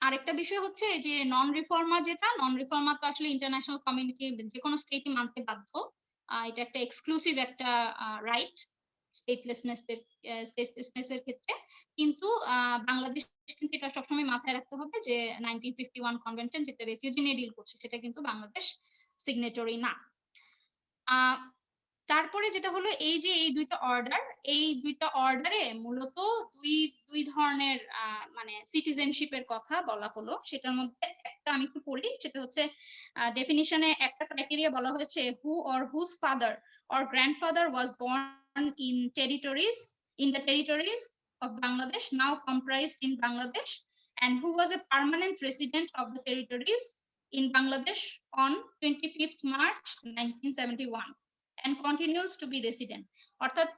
আরেকটা বিষয় হচ্ছে যে নন রিফর্মার, যেটা নন রিফর্মার তো আসলে ইন্টারন্যাশনাল কমিউনিটি যে কোনো স্টেটই মানতে বাধ্য, এটা একটা এক্সক্লুসিভ একটা রাইট স্টেটলেসনেস এর ক্ষেত্রে। কিন্তু বাংলাদেশ কিন্তু এটা সবসময় মাথায় রাখতে হবে যে 1951 কনভেনশন যেটা রেফিউজি নিয়ে ডিল করছে সেটা কিন্তু বাংলাদেশ সিগনেটরি না। তারপরে যেটা হলো এই যে এই দুইটা অর্ডারে মূলত দুই ধরনের মানে সিটিজেনশিপের কথা বলা হলো। সেটার মধ্যে একটা আমি একটু পড়ি, সেটা হচ্ছে ডেফিনিশনে একটা ক্রাইটেরিয়া বলা হয়েছে who or whose father or grandfather was born in the territories of Bangladesh now comprised in Bangladesh and who was a permanent resident of the territories in Bangladesh on 25th March 1971 and continues to be resident. অর্থাৎ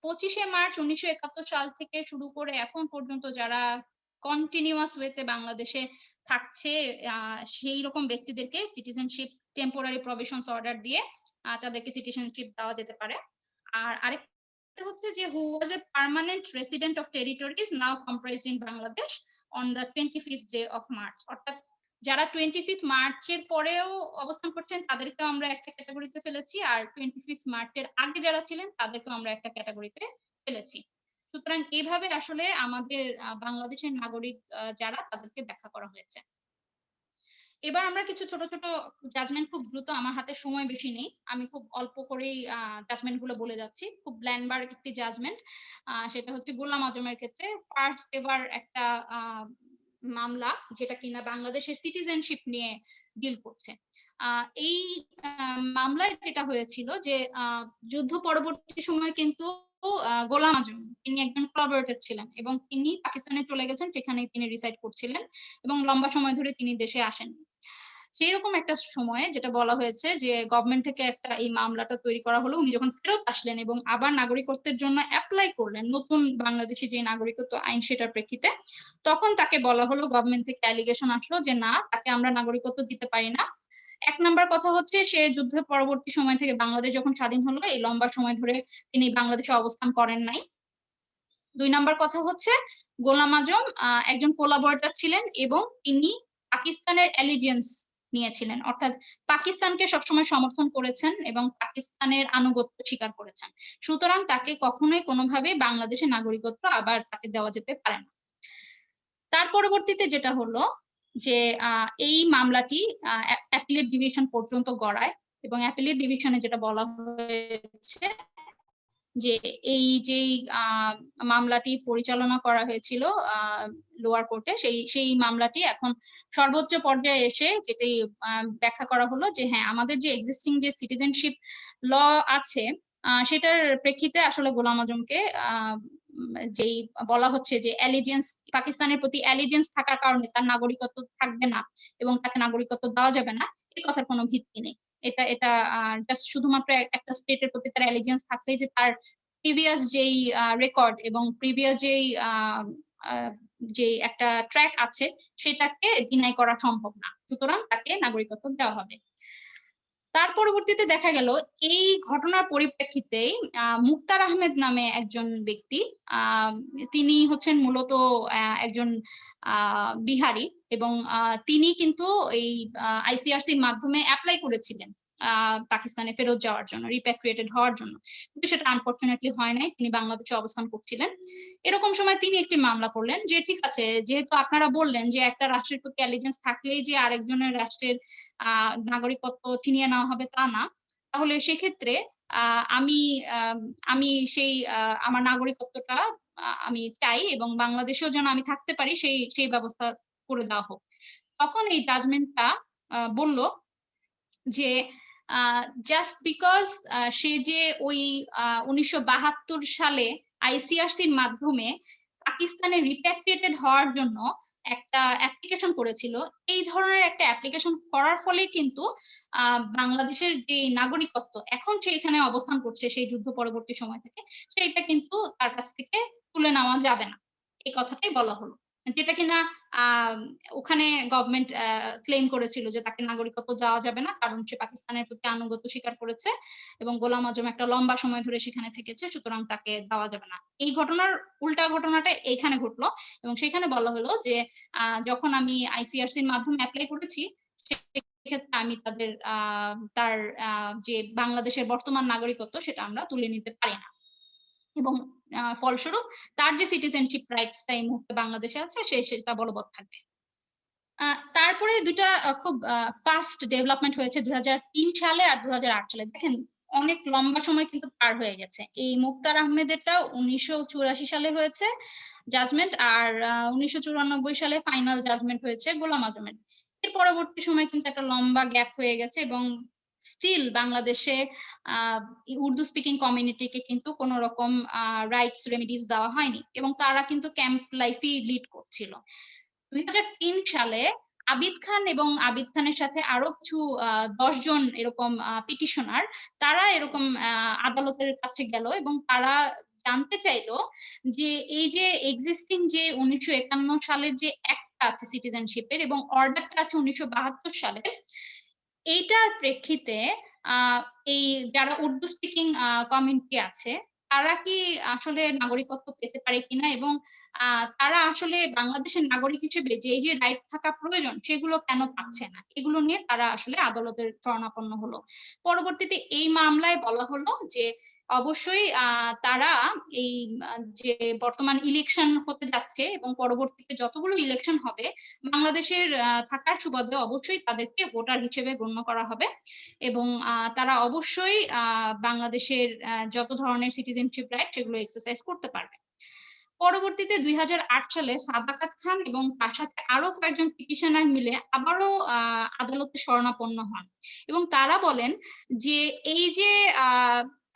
25শে মার্চ 1971 সাল থেকে শুরু করে এখন পর্যন্ত যারা কন্টিনিউয়াস ওয়েতে বাংলাদেশে থাকছে সেই রকম ব্যক্তিদেরকে সিটিজেনশিপ টেম্পোরারি প্রভিশনস অর্ডার দিয়ে তাদেরকে সিটিজেনশিপ দেওয়া যেতে পারে। আর আরেকটা হচ্ছে যে who was a permanent resident of territories now comprised in Bangladesh on the 25th day of March। অর্থাৎ যারা 25th মার্চের পরেও অবস্থান করছেন তাদেরকেও আমরা একটা ক্যাটাগরিতে ফেলেছি, আর 25th মার্চের আগে যারা ছিলেন তাদেরকেও আমরা একটা ক্যাটাগরিতে ফেলেছি। সুতরাং এইভাবে আসলে আমাদের বাংলাদেশের নাগরিক যারা তাদেরকে ব্যাখ্যা করা হয়েছে। এবার আমরা কিছু ছোট ছোট জাজমেন্ট, খুব দ্রুত, আমার হাতে সময় বেশি নেই, আমি খুব অল্প করেই জাজমেন্ট গুলো বলে যাচ্ছি। খুব ল্যান্ডমার্ক একটি জাজমেন্ট, সেটা হচ্ছে গোলাম আজমের ক্ষেত্রে ফার্স্ট এবার একটা মামলা যেটা কিনা বাংলাদেশের সিটিজেনশিপ নিয়ে ডিল করছে। এই মামলায় যেটা হয়েছিল যে যুদ্ধ পরবর্তী সময় কিন্তু গোলাম আজম তিনি একজন কোলাবরেটর ছিলেন এবং তিনি পাকিস্তানে চলে গেছেন, সেখানে তিনি রিসাইড করছিলেন এবং লম্বা সময় ধরে তিনি দেশে আসেননি। সেইরকম একটা সময়ে যেটা বলা হয়েছে যে গভর্নমেন্ট থেকে একটা এই মামলাটা তৈরি করা হলো, উনি যখন ফেরত আসলেন এবং আবার নাগরিকত্বের জন্য অ্যাপ্লাই করলেন নতুন বাংলাদেশি যে নাগরিকত্ব আইন সেটার প্রেক্ষিতে, তখন তাকে বলা হলো, গভর্নমেন্ট থেকে অ্যালিগেশন আসলো যে না, তাকে আমরা নাগরিকত্ব দিতে পারি না। এক নাম্বার কথা হচ্ছে সে যুদ্ধের পরবর্তী সময় থেকে বাংলাদেশ যখন স্বাধীন হলো এই লম্বা সময় ধরে তিনি বাংলাদেশে অবস্থান করেন নাই। দুই নাম্বার কথা হচ্ছে গোলাম আজম একজন কোলাবরেটর ছিলেন এবং তিনি পাকিস্তানের অ্যালিজিয়েন্স নিয়েছিলেন, অর্থাৎ পাকিস্তানকে সবসময় সমর্থন করেছেন এবং পাকিস্তানের আনুগত্য স্বীকার করেছেন। সুতরাং তাকে কখনোই কোনোভাবে বাংলাদেশের নাগরিকত্ব আবার তাকে দেওয়া যেতে পারে না। তার পরবর্তীতে যেটা হলো যে এই মামলাটি অ্যাপিলেট ডিভিশন পর্যন্ত গড়ায় এবং অ্যাপিলেট ডিভিশনে যেটা বলা হয়েছে যে এই যে মামলাটি পরিচালনা করা হয়েছিল লোয়ার কোর্টে, সেই মামলাটি এখন সর্বোচ্চ পর্যায়ে এসে যেটি ব্যাখ্যা করা হলো যে হ্যাঁ, আমাদের যে এক্সিস্টিং যে সিটিজেনশিপ ল আছে সেটার প্রেক্ষিতে আসলে গোলাম আজমকে যেই বলা হচ্ছে যে অ্যালিজেন্স, পাকিস্তানের প্রতি অ্যালিজেন্স থাকার কারণে তার নাগরিকত্ব থাকবে না এবং তাকে নাগরিকত্ব দেওয়া যাবে না, এই কথার কোনো ভিত্তি নেই। এটা জাস্ট শুধুমাত্র একটা স্টেটের প্রতি তার অ্যালিজেন্স থাকলেই যে তার প্রিভিয়াস যেই রেকর্ড এবং প্রিভিয়াস যেই যে একটা ট্র্যাক আছে সেটাকে ডিনাই করা সম্ভব না, সুতরাং তাকে নাগরিকত্ব দেওয়া হবে। তার পরবর্তীতে দেখা গেল এই ঘটনার পরিপ্রেক্ষিতে মুক্তার আহমেদ নামে একজন ব্যক্তি, তিনি হচ্ছেন মূলত একজন বিহারি এবং তিনি কিন্তু এই আইসিআরসির মাধ্যমে অ্যাপ্লাই করেছিলেন পাকিস্তানে ফেরত যাওয়ার জন্য, রিপ্যাট্রিয়েটেড হওয়ার জন্য, কিন্তু সেটা আনফরচুনেটলি হয় নাই, তিনি বাংলাদেশে অবস্থান করছিলেন। এরকম সময় তিনি একটি মামলা করলেন যে ঠিক আছে, যেহেতু আপনারা বললেন যে একটা রাষ্ট্রের প্রতি অ্যালিজেন্স থাকলেই যে আরেকজনের রাষ্ট্রের নাগরিকত্ব ছিনিয়ে নেওয়া হবে তা না, তাহলে সেক্ষেত্রে আমি সেই আমার নাগরিকত্বটা আমি চাই এবং বাংলাদেশেও যেন আমি থাকতে পারি সেই ব্যবস্থা করে দেওয়া হোক। তখন এই জাজমেন্টটা বলল যে জাস্ট বিকজ সে যে ওই 1972 সালে আইসিআরসির মাধ্যমে পাকিস্তানে রিপ্যাট্রিয়েটেড হওয়ার জন্য একটা অ্যাপ্লিকেশন করেছিল, এই ধরনের একটা অ্যাপ্লিকেশন করার ফলে কিন্তু বাংলাদেশের যে নাগরিকত্ব এখন সে এখানে অবস্থান করছে সেই যুদ্ধ পরবর্তী সময় থেকে, সেটা কিন্তু তার কাছ থেকে তুলে নেওয়া যাবে না, এই কথাটাই বলা হলো। যেটা কিনা ওখানে গভর্নমেন্ট ক্লেম করেছিল যে তাকে নাগরিকত্ব দেওয়া যাবে না কারণ সে পাকিস্তানের প্রতি আনুগত্য স্বীকার করেছে এবং গোলাম আজম একটা লম্বা সময় ধরে সেখানে থেকেছে, সুতরাং তাকে দেওয়া যাবে না। এই ঘটনার উল্টা ঘটনাটা এইখানে ঘটলো এবং সেখানে বলা হলো যে যখন আমি আইসিআরসির মাধ্যমে অ্যাপ্লাই করেছি সেক্ষেত্রে আমি তার যে বাংলাদেশের বর্তমান নাগরিকত্ব সেটা আমরা তুলে নিতে পারি না এবং ফলস্বরূপ তার যে সিটিজেনশিপ রাইটসটা এই মুহূর্তে বাংলাদেশে আছে সেটা বলবৎ থাকবে। তারপরে দুটা খুব ফাস্ট ডেভেলপমেন্ট হয়েছে 2003 সালে আর 2008 সালে। দেখেন অনেক লম্বা সময় কিন্তু পার হয়ে গেছে। এই মুক্তার আহমেদেরটা 1984 সালে হয়েছে জাজমেন্ট, আর 1994 সালে ফাইনাল জাজমেন্ট হয়েছে গোলাম আজমের। এর পরবর্তী সময় কিন্তু একটা লম্বা গ্যাপ হয়ে গেছে এবং স্টিল বাংলাদেশে উর্দু স্পিকিং কমিউনিটিকে কিন্তু কোনো রকম রাইটস রেমিডিস দেওয়া হয়নি এবং তারা কিন্তু ক্যাম্প লাইফই লিড করছিল। 2003 সালে আবিদ খান এবং আবিদ খানের সাথে আরো কিছু 10 জন এরকম পিটিশনার, তারা এরকম আদালতের কাছে গেল এবং তারা জানতে চাইলো যে এই যে এক্সিস্টিং যে 1951 সালের যে অ্যাক্টটা আছে সিটিজেনশিপের এবং অর্ডারটা আছে 1972 সালের, এইটার প্রেক্ষিতে এই যারা উর্দু স্পিকিং কমিউনিটি আছে তারা কি আসলে নাগরিকত্ব পেতে পারে কিনা এবং তারা আসলে বাংলাদেশের নাগরিক হিসেবে যে এই যে রাইট থাকা প্রয়োজন সেগুলো কেন পাচ্ছে না, এগুলো নিয়ে তারা আসলে আদালতের শরণাপন্ন হলো। পরবর্তীতে এই মামলায় বলা হলো যে অবশ্যই তারা এই যে বর্তমান ইলেকশন হতে যাচ্ছে এবং পরবর্তীতে যতগুলো ইলেকশন হবে বাংলাদেশের থাকার সুবাদে অবশ্যই তাদেরকে ভোটার হিসেবে গণ্য করা হবে এবং তারা অবশ্যই বাংলাদেশের যত ধরনের সিটিজেনশিপ রাইট সেগুলো এক্সারসাইজ করতে পারবে। পরবর্তীতে 2008 সালে সাদাকাত খান এবং তার সাথে আরো কয়েকজন পিটিশনার মিলে আবারও আদালতে শরণাপন্ন হন এবং তারা বলেন যে এই যে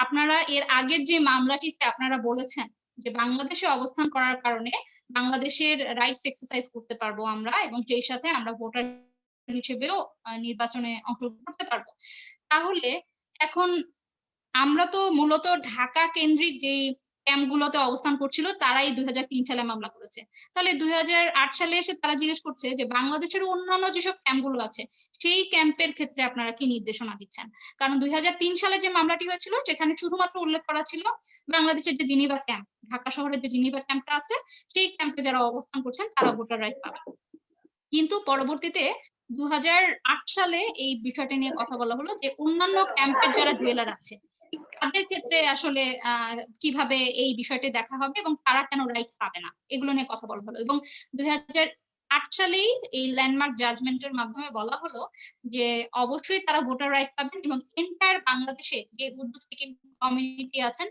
আপনারা এর আগের যে মামলাটিতে আপনারা বলেছেন যে বাংলাদেশে অবস্থান করার কারণে বাংলাদেশের রাইটস এক্সারসাইজ করতে পারবো আমরা এবং সেই সাথে আমরা ভোটার হিসেবেও নির্বাচনে অংশগ্রহণ করতে পারবো, তাহলে এখন আমরা তো মূলত ঢাকা কেন্দ্রিক যে ক্যাম্পগুলোতে অবস্থান করছিল তারাই 2003 সালে মামলা করেছে, তাহলে 2008 সালে এসে তারা জিজ্ঞেস করছে যে বাংলাদেশের অন্যান্য যেসব ক্যাম্পগুলো আছে সেই ক্যাম্পের ক্ষেত্রে আপনারা কি নির্দেশনা দিচ্ছেন, কারণ 2003 সালে যে মামলাটি হয়েছিল সেখানে শুধুমাত্র উল্লেখ করা ছিল বাংলাদেশের যে জিনিভা ক্যাম্প, ঢাকা শহরের যে জিনিভা ক্যাম্পটা আছে সেই ক্যাম্পে যারা অবস্থান করছেন তারা ভোটার রাইট পাবে। কিন্তু পরবর্তীতে 2008 সালে এই বিষয়টা নিয়ে কথা বলা হলো যে অন্যান্য ক্যাম্পের যারা ডুয়েলার আছে তাদের ক্ষেত্রে আসলে কিভাবে এই বিষয়টি দেখা হবে এবং তারা কেন রাইট পাবে না, এগুলো নিয়ে কথা বলা হলো এবং 2008 সালেই এই ল্যান্ডমার্ক জাজমেন্টের মাধ্যমে বলা হলো যে অবশ্যই তারা ভোটার রাইট পাবেন এবং এন্টায়ার বাংলাদেশে যে উর্দু স্পিকিং কমিউনিটি আছেন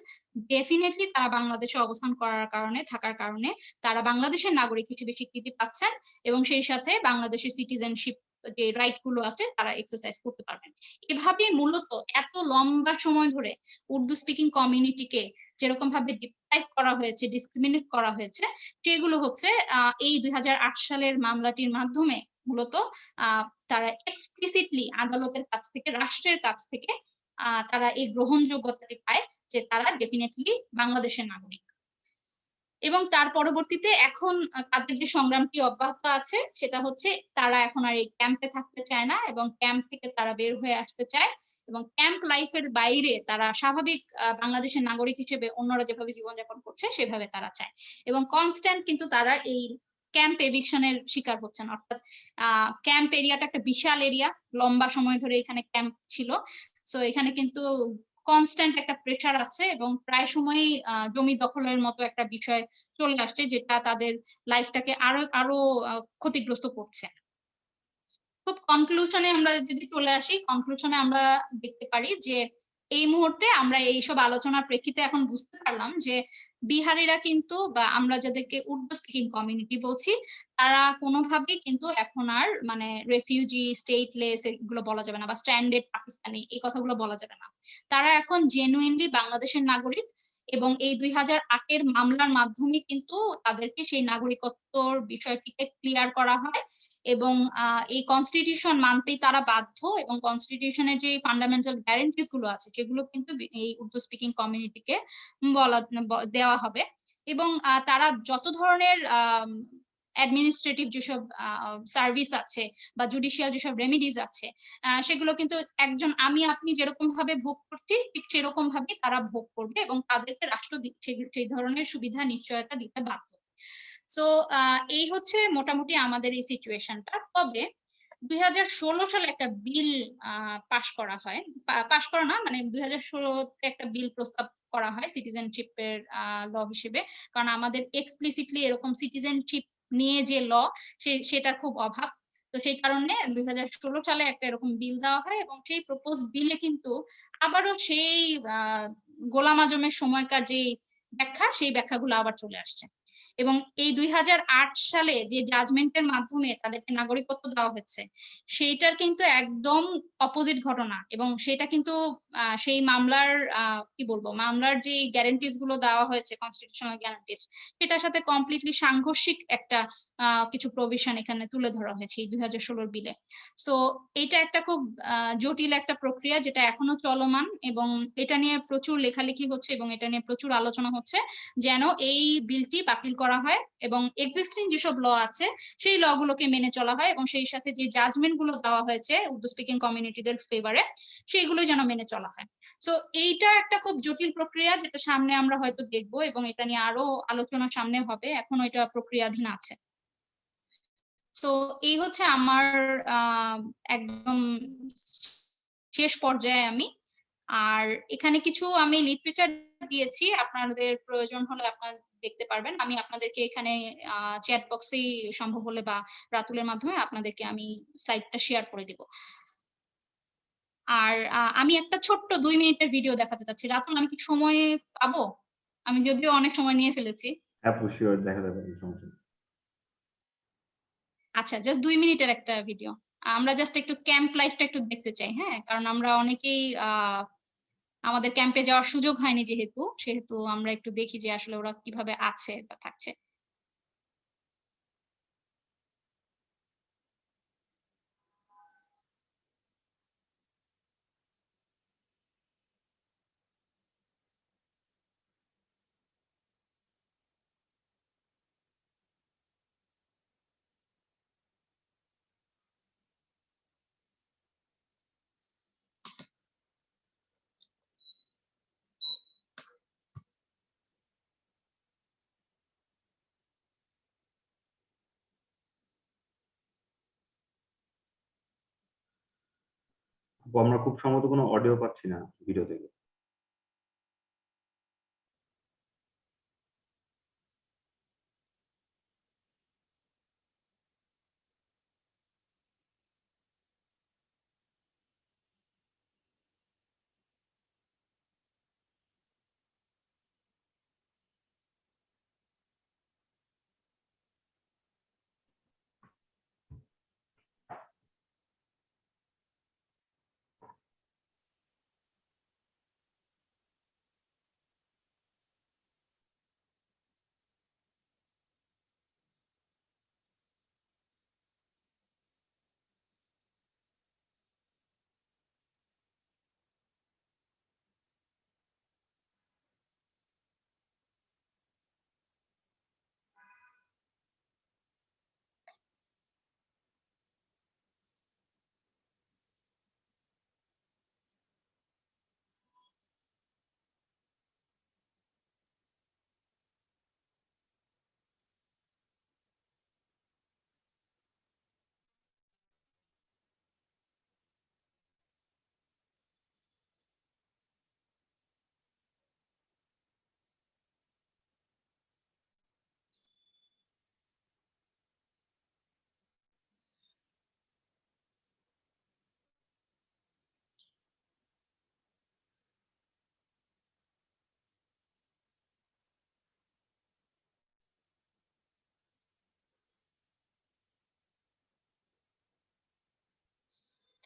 ডেফিনেটলি তারা বাংলাদেশে অবস্থান করার কারণে থাকার কারণে তারা বাংলাদেশের নাগরিক হিসেবে স্বীকৃতি পাচ্ছেন এবং সেই সাথে বাংলাদেশের সিটিজেনশিপ যে রাইট গুলো আছে তারা এক্সারসাইজ করতে পারবেন। এভাবে মূলত এত লম্বা সময় ধরে উর্দু স্পিকিং কমিউনিটিকে যেরকম ভাবে ডিপ্রাইভ করা হয়েছে, ডিসক্রিমিনেট করা হয়েছে, সেগুলো হচ্ছে এই 2008 সালের মামলাটির মাধ্যমে মূলত তারা এক্সপ্লিসিটলি আদালতের কাছ থেকে, রাষ্ট্রের কাছ থেকে তারা এই গ্রহণযোগ্যতাটি পায় যে তারা ডেফিনেটলি বাংলাদেশের নাগরিক। এবং তার পরবর্তীতে এখন তাদের যে সংগ্রামটি অব্যাহত আছে সেটা হচ্ছে তারা এখন আর এই ক্যাম্পে থাকতে চায় না এবং ক্যাম্প থেকে তারা বের হয়ে আসতে চায় এবং ক্যাম্প লাইফের বাইরে তারা স্বাভাবিক বাংলাদেশের নাগরিক হিসেবে অন্যরা যেভাবে জীবনযাপন করছে সেভাবে তারা চায় এবং কনস্ট্যান্ট কিন্তু তারা এই ক্যাম্প এভিকশনের শিকার হচ্ছেন, অর্থাৎ ক্যাম্প এরিয়াটা একটা বিশাল এরিয়া, লম্বা সময় ধরে এখানে ক্যাম্প ছিল, সো এখানে কিন্তু কনস্ট্যান্ট একটা প্রেসার আছে এবং প্রায় সময়ই জমি দখলের মতো একটা বিষয় চলে আসছে যেটা তাদের লাইফটাকে আরো আরো ক্ষতিগ্রস্ত করছে। খুব কনক্লুশনে আমরা যদি চলে আসি, কনক্লুশনে আমরা দেখতে পারি যে এই মুহূর্তে আমরা এইসব আলোচনার প্রেক্ষিতে এখন বুঝতে পারলাম যে বিহারিরা কিন্তু বা আমরা যাদেরকে উর্দু স্পিকিং কমিউনিটি বলছি তারা কোনোভাবেই কিন্তু এখন আর মানে রেফিউজি, স্টেটলেস এগুলো বলা যাবে না বা স্ট্যান্ডার্ড পাকিস্তানি এই কথাগুলো বলা যাবে না, তারা এখন জেনুইনলি বাংলাদেশের নাগরিক এবং এই 2008 মামলার মাধ্যমে কিন্তু তাদেরকে সেই নাগরিকত্বর বিষয়টিকে ক্লিয়ার করা হয় এবং এই কনস্টিটিউশন মানতেই তারা বাধ্য এবং কনস্টিটিউশনের যে ফান্ডামেন্টাল গ্যারান্টিজ গুলো আছে সেগুলো কিন্তু এই উর্দু স্পিকিং কমিউনিটিকে দেওয়া হবে এবং তারা যত ধরনের অ্যাডমিনিস্ট্রেটিভ যেসব সার্ভিস আছে বা জুডিশিয়াল যেসব রেমিডিজ আছে সেগুলো কিন্তু একজন আমি আপনি যেরকম ভাবে ভোগ করছি ঠিক সেরকম ভাবে তারা ভোগ করবে এবং তাদেরকে রাষ্ট্র সেই ধরনের সুবিধা নিশ্চয়তা দিতে বাধ্য। সো এই হচ্ছে মোটামুটি আমাদের এই সিচুয়েশনটা। তবে 2016 সালে একটা বিল পাশ করা হয়, পাশ করা না মানে 2016-তে একটা বিল প্রস্তাব করা হয় সিটিজেনশিপের ল হিসেবে, কারণ আমাদের এক্সপ্লিসিটলি এরকম সিটিজেনশিপ নিয়ে যে ল সেটার খুব অভাব। তো সেই কারণে 2016 সালে একটা এরকম বিল দেওয়া হয় এবং সেই প্রপোজ বিলে কিন্তু আবারও সেই গোলাম আজমের সময়কার যে ব্যাখ্যা, সেই ব্যাখ্যাগুলো আবার চলে আসছে। এবং এই 2008 সালে যে জাজমেন্টের মাধ্যমে তাদেরকে নাগরিকত্ব দেওয়া হচ্ছে, সেইটার কিন্তু একদম অপোজিট ঘটনা। এবং সেটা কিন্তু সেই মামলার কি বলবো, মামলার যে গ্যারান্টিস গুলো দেওয়া হয়েছে, কনস্টিটিউশনাল গ্যারান্টিস, সেটার সাথে কমপ্লিটলি সাংঘর্ষিক একটা কিছু প্রভিশন এখানে তুলে ধরা হয়েছে এই 2016 বিলে। সো এটা একটা খুব জটিল একটা প্রক্রিয়া যেটা এখনো চলমান, এবং এটা নিয়ে প্রচুর লেখালেখি হচ্ছে এবং এটা নিয়ে প্রচুর আলোচনা হচ্ছে যেন এই বিলটি বাতিল করা হয় এবং এক্সিস্টিং যেসব ল আছে সেই ল গুলোকে মেনে চলা হয়, এবং সেই সাথে যে জাজমেন্ট গুলো দেওয়া হয়েছে উর্দু স্পিকিং কমিউনিটিদের ফেভারে সেইগুলো যেন মেনে চলা হয়। সো এইটা একটা খুব জটিল প্রক্রিয়া যেটা সামনে আমরা হয়তো দেখবো, এবং এটা নিয়ে আরো আলোচনা সামনে হবে, এখনো এটা প্রক্রিয়াধীন আছে। সো এই হচ্ছে আমার একদম শেষ পর্যায়ে আমি। আর এখানে কিছু আমি লিটারেচার দিয়েছি, আপনাদের প্রয়োজন হলে আপনারা দেখতে পারবেন। আমি আপনাদেরকে এখানে চ্যাট বক্সে সম্ভব হলে বা রাতুলের মাধ্যমে আপনাদেরকে আমি স্লাইডটা শেয়ার করে দিব। আর আমি একটা ছোট্ট 2 মিনিটের ভিডিও দেখাতে চাচ্ছি। রাতুল, আমি কি সময় পাবো? আমি যদিও অনেক সময় নিয়ে ফেলেছি। হ্যাঁ, শিওর, দেখা যাবে, সমস্যা নেই। আচ্ছা, জাস্ট 2 মিনিটের একটা ভিডিও। আমরা জাস্ট একটু ক্যাম্প লাইফটা একটু দেখতে চাই, হ্যাঁ? কারণ আমরা অনেকেই আমাদের ক্যাম্পে যাওয়ার সুযোগ হয়নি সেহেতু আমরা একটু দেখি যে আসলে ওরা কিভাবে আছে বা থাকছে। আপু, আমরা খুব সম্ভবত কোনো অডিও পাচ্ছি না ভিডিও থেকে।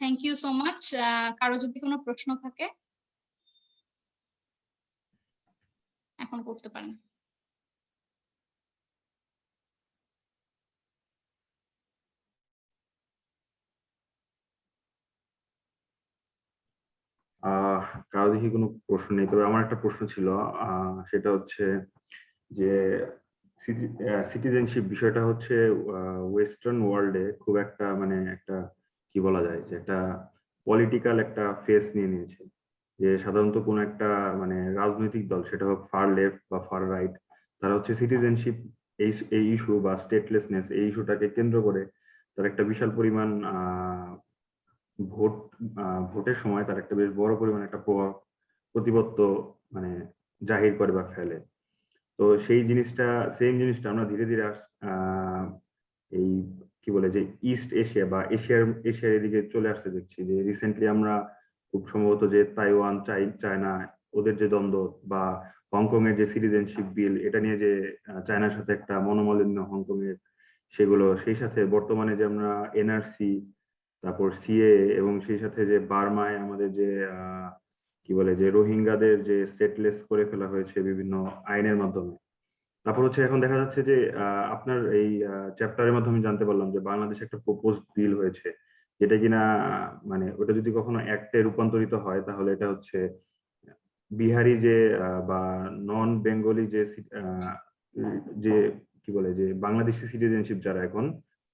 Thank you so much. কারো যদি কোনো প্রশ্ন থাকে এখন করতে পারেন। কারো দেখি কোনো প্রশ্ন নেই, তবে আমার একটা প্রশ্ন ছিল। সেটা হচ্ছে যে সিটিজেনশিপ বিষয়টা হচ্ছে ওয়েস্টার্ন ওয়ার্ল্ডে খুব একটা, মানে একটা, কি বলা যায়, যে একটা পলিটিক্যাল একটা ফেস নিয়ে নিয়েছে। যে সাধারণত কোনো একটা, মানে রাজনৈতিক দল, সেটা হোক ফার লেফট বা ফার রাইট, তারা হচ্ছে সিটিজেনশিপ এই ইস্যু বা স্টেটলেসনেস এই ইস্যুটাকে কেন্দ্র করে তার একটা বিশাল পরিমাণ ভোট ভোটের সময় তার একটা বেশ বড় পরিমাণ একটা প্রতিপত্ত, মানে জাহির করে বা ফেলে। তো সেই জিনিসটা, সেম জিনিসটা আমরা ধীরে ধীরে এই কি কি বলে যে ইস্ট এশিয়া বা এশিয়ার এদিকে চলে আসতে দেখছি। যে রিসেন্টলি আমরা খুব সম্ভবত যে তাইওয়ান, চায়না, ওদের যে দ্বন্দ্ব, বা হংকং এর যে সিটিজেনশিপ বিল, এটা নিয়ে যে চায়নার সাথে একটা মনোমালিন্য হংকং এর, সেগুলো, সেই সাথে বর্তমানে যে আমরা এনআরসি, তারপর সিএ, এবং সেই সাথে যে বার্মায় আমাদের যে কি বলে যে রোহিঙ্গাদের যে স্টেটলেস করে ফেলা হয়েছে বিভিন্ন আইনের মাধ্যমে। তারপর হচ্ছে এখন দেখা যাচ্ছে যে আপনার এই চ্যাপ্টারের মাধ্যমে জানতে পারলাম যে বাংলাদেশে একটা প্রপোজ বিল হয়েছে, যেটা কিনা মানে ওটা যদি কখনো অ্যাক্টে রূপান্তরিত হয়, তাহলে এটা হচ্ছে বিহারি যে বা নন বেঙ্গলি যে যে কি বলে যে বাংলাদেশি সিটিজেনশিপ যারা এখন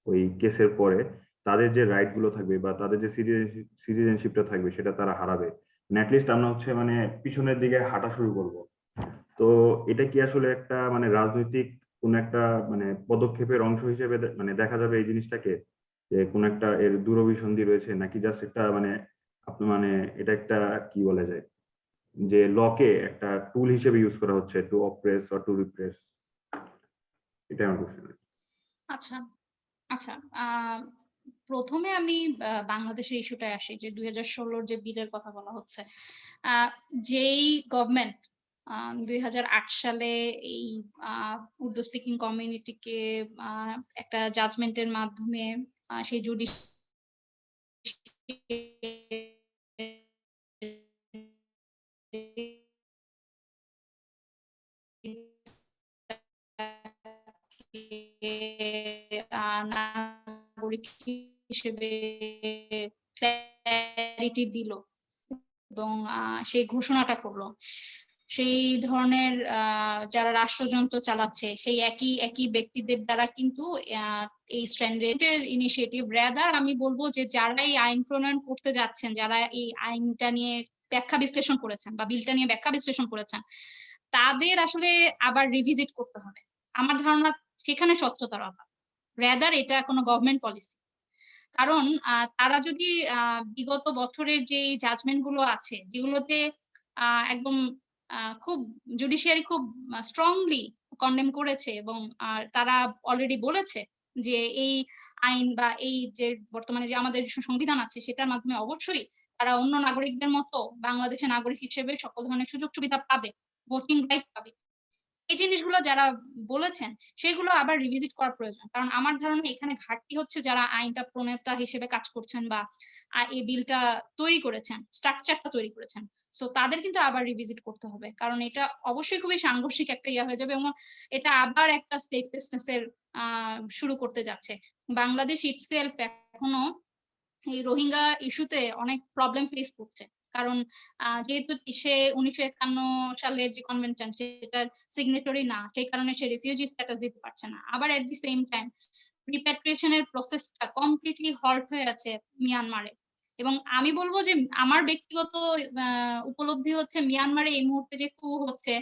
ওই কেসের পরে, তাদের যে রাইট গুলো থাকবে বা তাদের যে সিটিজেনশিপটা থাকবে, সেটা তারা হারাবে। অ্যাটলিস্ট আমরা হচ্ছে মানে পিছনের দিকে হাঁটা শুরু করব। তো এটা কি আসলে একটা মানে রাজনৈতিক কোন একটা মানে পদক্ষেপের অংশ হিসেবে মানে দেখা যাবে এই জিনিসটাকে, যে কোন একটা এর দূরভিসন্ধি রয়েছে, নাকি জাস্ট একটা মানে আপনি মানে এটা একটা কি বলা যায় যে লকে একটা টুল হিসেবে ইউজ করা হচ্ছে to oppress or to repress? এটা আমার কোশ্চেন। আচ্ছা আচ্ছা প্রথমে আমি বাংলাদেশের ইস্যুটায় আসি, যে 2016 যে বিলের কথা বলা হচ্ছে। যেই গভর্নমেন্ট 2008 সালে এই উর্দু স্পিকিং কমিউনিটিকে একটা জাজমেন্টের মাধ্যমে সেই নাগরিক হিসেবে ক্ল্যারিটি দিল এবং সেই ঘোষণাটা করলো, সেই ধরনের যারা রাষ্ট্রযন্ত্র চালাচ্ছে সেই একই একই ব্যক্তিদের দ্বারা কিন্তু এই স্ট্যান্ডার্ডের ইনিশিয়েটিভ রেদার আমি বলবো যে যারা এই আইন প্রণয়ন করতে যাচ্ছেন, যারা এই আইনটা নিয়ে ব্যাখ্যা বিশ্লেষণ করেছেন বা বিলটা নিয়ে ব্যাখ্যা বিশ্লেষণ করেছেন, তাদের আসলে আবার রিভিজিট করতে হবে। আমার ধারণা সেখানে স্বচ্ছতার অভাব, রেদার এটা কোনো গভর্নমেন্ট পলিসি। কারণ তারা যদি বিগত বছরের যে জাজমেন্ট গুলো আছে, যেগুলোতে একদম খুব জুডিশিয়ারি খুব স্ট্রংলি কন্ডেম করেছে, এবং তারা অলরেডি বলেছে যে এই আইন বা এই যে বর্তমানে যে আমাদের সংবিধান আছে, সেটার মাধ্যমে অবশ্যই তারা অন্য নাগরিকদের মতো বাংলাদেশের নাগরিক হিসেবে সকল ধরনের সুযোগ সুবিধা পাবে, ভোটিং রাইট পাবে। এই জিনিসগুলো যারা বলেছেন সেগুলো আবার রিভিজিট করা প্রয়োজন। কারণ আমার ধারণা এখানে ঘাটতি হচ্ছে যারা আইনটা প্রণেতা হিসেবে কাজ করছেন বা এই বিলটা তৈরি করেছেন, স্ট্রাকচারটা তৈরি করেছেন, সো তাদের কিন্তু আবার রিভিজিট করতে হবে। কারণ এটা অবশ্যই খুবই সাংঘর্ষিক একটা ইয়া হয়ে যাবে, এবং এটা আবার একটা স্টেটলেসনেস এর শুরু করতে যাচ্ছে। বাংলাদেশ ইটসেলফ এখনো এই রোহিঙ্গা ইস্যুতে অনেক প্রবলেম ফেস করছে। কারণ যেহেতু সে 1951 সালের যে কনভেনশন সেটার সিগনেটরি না, সেই কারণে সে রিফিউজি স্ট্যাটাস দিতে পারছে না। আবার এট দি সেম টাইম রিপ্যাট্রিয়েশনের প্রসেসটা কমপ্লিটলি হল্ট হয়ে আছে মিয়ানমারে। এবং আমি বলবো যে আমার ব্যক্তিগত উপলব্ধি হচ্ছে মিয়ানমারে এই মুহূর্তে যে কু হচ্ছে,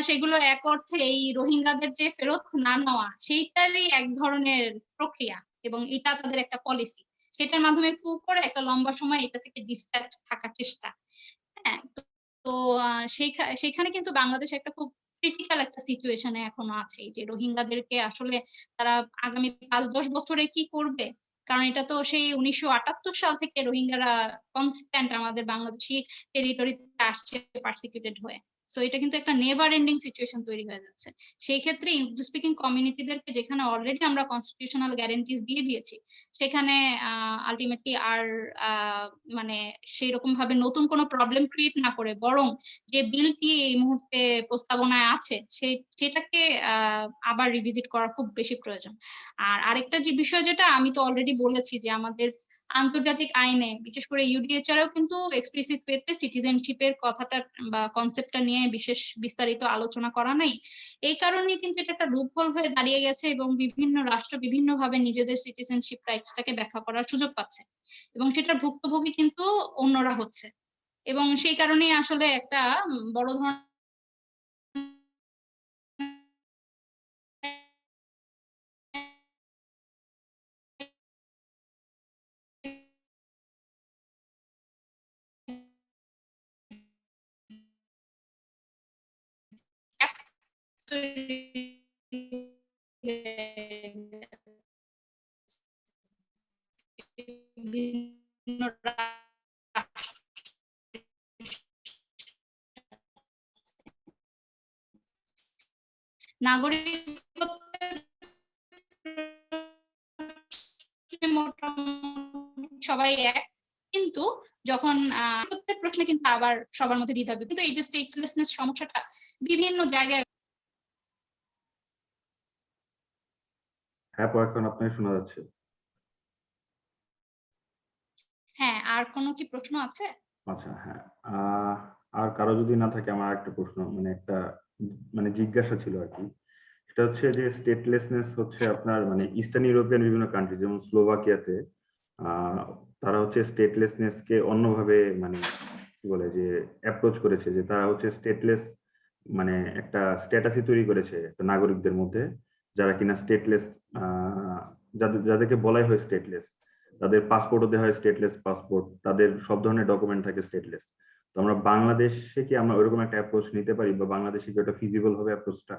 সেগুলো এক অর্থে এই রোহিঙ্গাদের যে ফেরত না নেওয়া সেইটারই এক ধরনের প্রক্রিয়া, এবং এটা তাদের একটা পলিসি। সেটার মাধ্যমে কু করে একটা লম্বা সময় এটা থেকে ডিসট্যাচ থাকার চেষ্টা। হ্যাঁ, তো সেখানে কিন্তু বাংলাদেশ একটা খুব ক্রিটিক্যাল একটা সিচুয়েশনে এখনো আছে, যে রোহিঙ্গাদেরকে আসলে তারা আগামী 5-10 বছরে কি করবে। কারণ এটা তো সেই 1978 সাল থেকে রোহিঙ্গারা কনস্ট্যান্ট আমাদের বাংলাদেশি টেরিটরিতে আসছে পারসিকিউটেড হয়ে। সো এটা কিন্তু একটা নেভার এন্ডিং সিচুয়েশন তৈরি হয়ে যাচ্ছে। সেই ক্ষেত্রে ইংলিশ স্পিকিং কমিউনিটিদেরকে যেখানে অলরেডি আমরা কনস্টিটিউশনাল গ্যারান্টিজ দিয়ে দিয়েছি, সেখানে আলটিমেটলি আর মানে সেই রকম ভাবে নতুন কোনো প্রবলেম ক্রিয়েট না করে, বরং যে বিলটি এই মুহূর্তে প্রস্তাবনায় আছে সেটাকে আবার রিভিজিট করা খুব বেশি প্রয়োজন। আর আরেকটা যে বিষয়, যেটা আমি তো অলরেডি বলেছি, যে আমাদের আন্তর্জাতিক আইনে বিশেষ করে ইউডিএচআরও কিন্তু এক্সপ্লিসিট ওয়েতে সিটিজেনশিপের কথাটা বা কনসেপ্টটা নিয়ে বিশেষ বিস্তারিত আলোচনা করা নাই। এই কারণেই কিন্তু এটা একটা লুপহোল হয়ে দাঁড়িয়ে গেছে, এবং বিভিন্ন রাষ্ট্র বিভিন্নভাবে নিজেদের সিটিজেনশিপ রাইটসটাকে ব্যাখ্যা করার সুযোগ পাচ্ছে, এবং সেটার ভুক্তভোগী কিন্তু অন্যরা হচ্ছে। এবং সেই কারণেই আসলে একটা বড় ধরনের বিভিন্ন নাগরিকত্বের মোটামুটি সবাই এক, কিন্তু যখন প্রত্যেক প্রশ্নে কিন্তু আবার সবার মধ্যে দিতে হবে। কিন্তু এই যে স্টেটলেসনেস সমস্যাটা বিভিন্ন জায়গায়। হ্যাঁ, এখন আপনাকে শোনা যাচ্ছে। হ্যাঁ, আর কোনো কি প্রশ্ন আছে? আচ্ছা, হ্যাঁ। আর কারো যদি না থাকে, আমার একটা প্রশ্ন, মানে একটা জিজ্ঞাসা ছিল আর কি। সেটা হচ্ছে যে স্টেটলেসনেস হচ্ছে আপনার মানে ইস্টার্ন ইউরোপিয়ান বিভিন্ন কান্ট্রি, যেমন স্লোভাকিয়াতে তারা হচ্ছে স্টেটলেসনেস কে অন্যভাবে কি বলে যে অ্যাপ্রোচ করেছে, যে তারা হচ্ছে স্টেটলেস একটা স্ট্যাটাসই তৈরি করেছে একটা নাগরিকদের মধ্যে, যারা কিনা স্টেটলেস, যাদেরকে বলাই হয় স্টেটলেস, তাদের পাসপোর্টও দেওয়া হয় স্টেটলেস পাসপোর্ট, তাদের সব ধরনের ডকুমেন্ট থাকে স্টেটলেস। তো আমরা বাংলাদেশে কি আমরা ওইরকম একটা অ্যাপ্রোচ নিতে পারি, বা বাংলাদেশে কি ওটা ফিজিবল হবে অ্যাপ্রোচটা?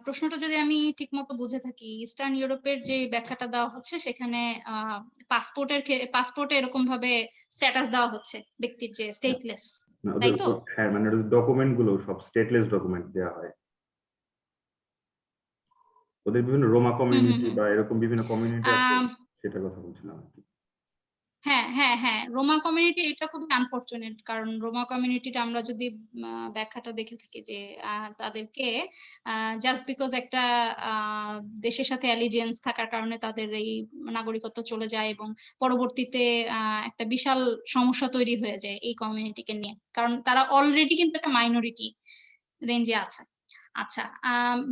প্রশ্নটা যদি আমি ঠিক মতো বুঝে থাকি, ইস্টার্ন ইউরোপের যে ব্যাখ্যাটা দেওয়া হচ্ছে সেখানে পাসপোর্টে এরকম ভাবে স্ট্যাটাস দেওয়া হচ্ছে ব্যক্তির যে স্টেটলেস, তাই তো? হ্যাঁ, মানে ডকুমেন্ট গুলো সব স্টেটলেস ডকুমেন্ট দেওয়া হয়। ওদের বিভিন্ন রোমা হুম হুম কমিউনিটি হুম। বা এরকম বিভিন্ন কমিউনিটি আছে, আহ সেটার কথা বলছিলাম আর কি। হ্যাঁ হ্যাঁ হ্যাঁ, রোমা কমিউনিটি এটা খুবই আনফরচুনেট, কারণ রোমা কমিউনিটিটা আমরা যদি ব্যাখ্যাটা দেখে থাকি যে তাদেরকে জাস্ট বিকজ একটা আহ, দেশের সাথে অ্যালিজিয়েন্স থাকার কারণে তাদের এই নাগরিকত্ব চলে যায়, এবং পরবর্তীতে একটা বিশাল সমস্যা তৈরি হয়ে যায় এই কমিউনিটিকে নিয়ে, কারণ তারা অলরেডি কিন্তু একটা মাইনরিটি রেঞ্জে আছে। আচ্ছা,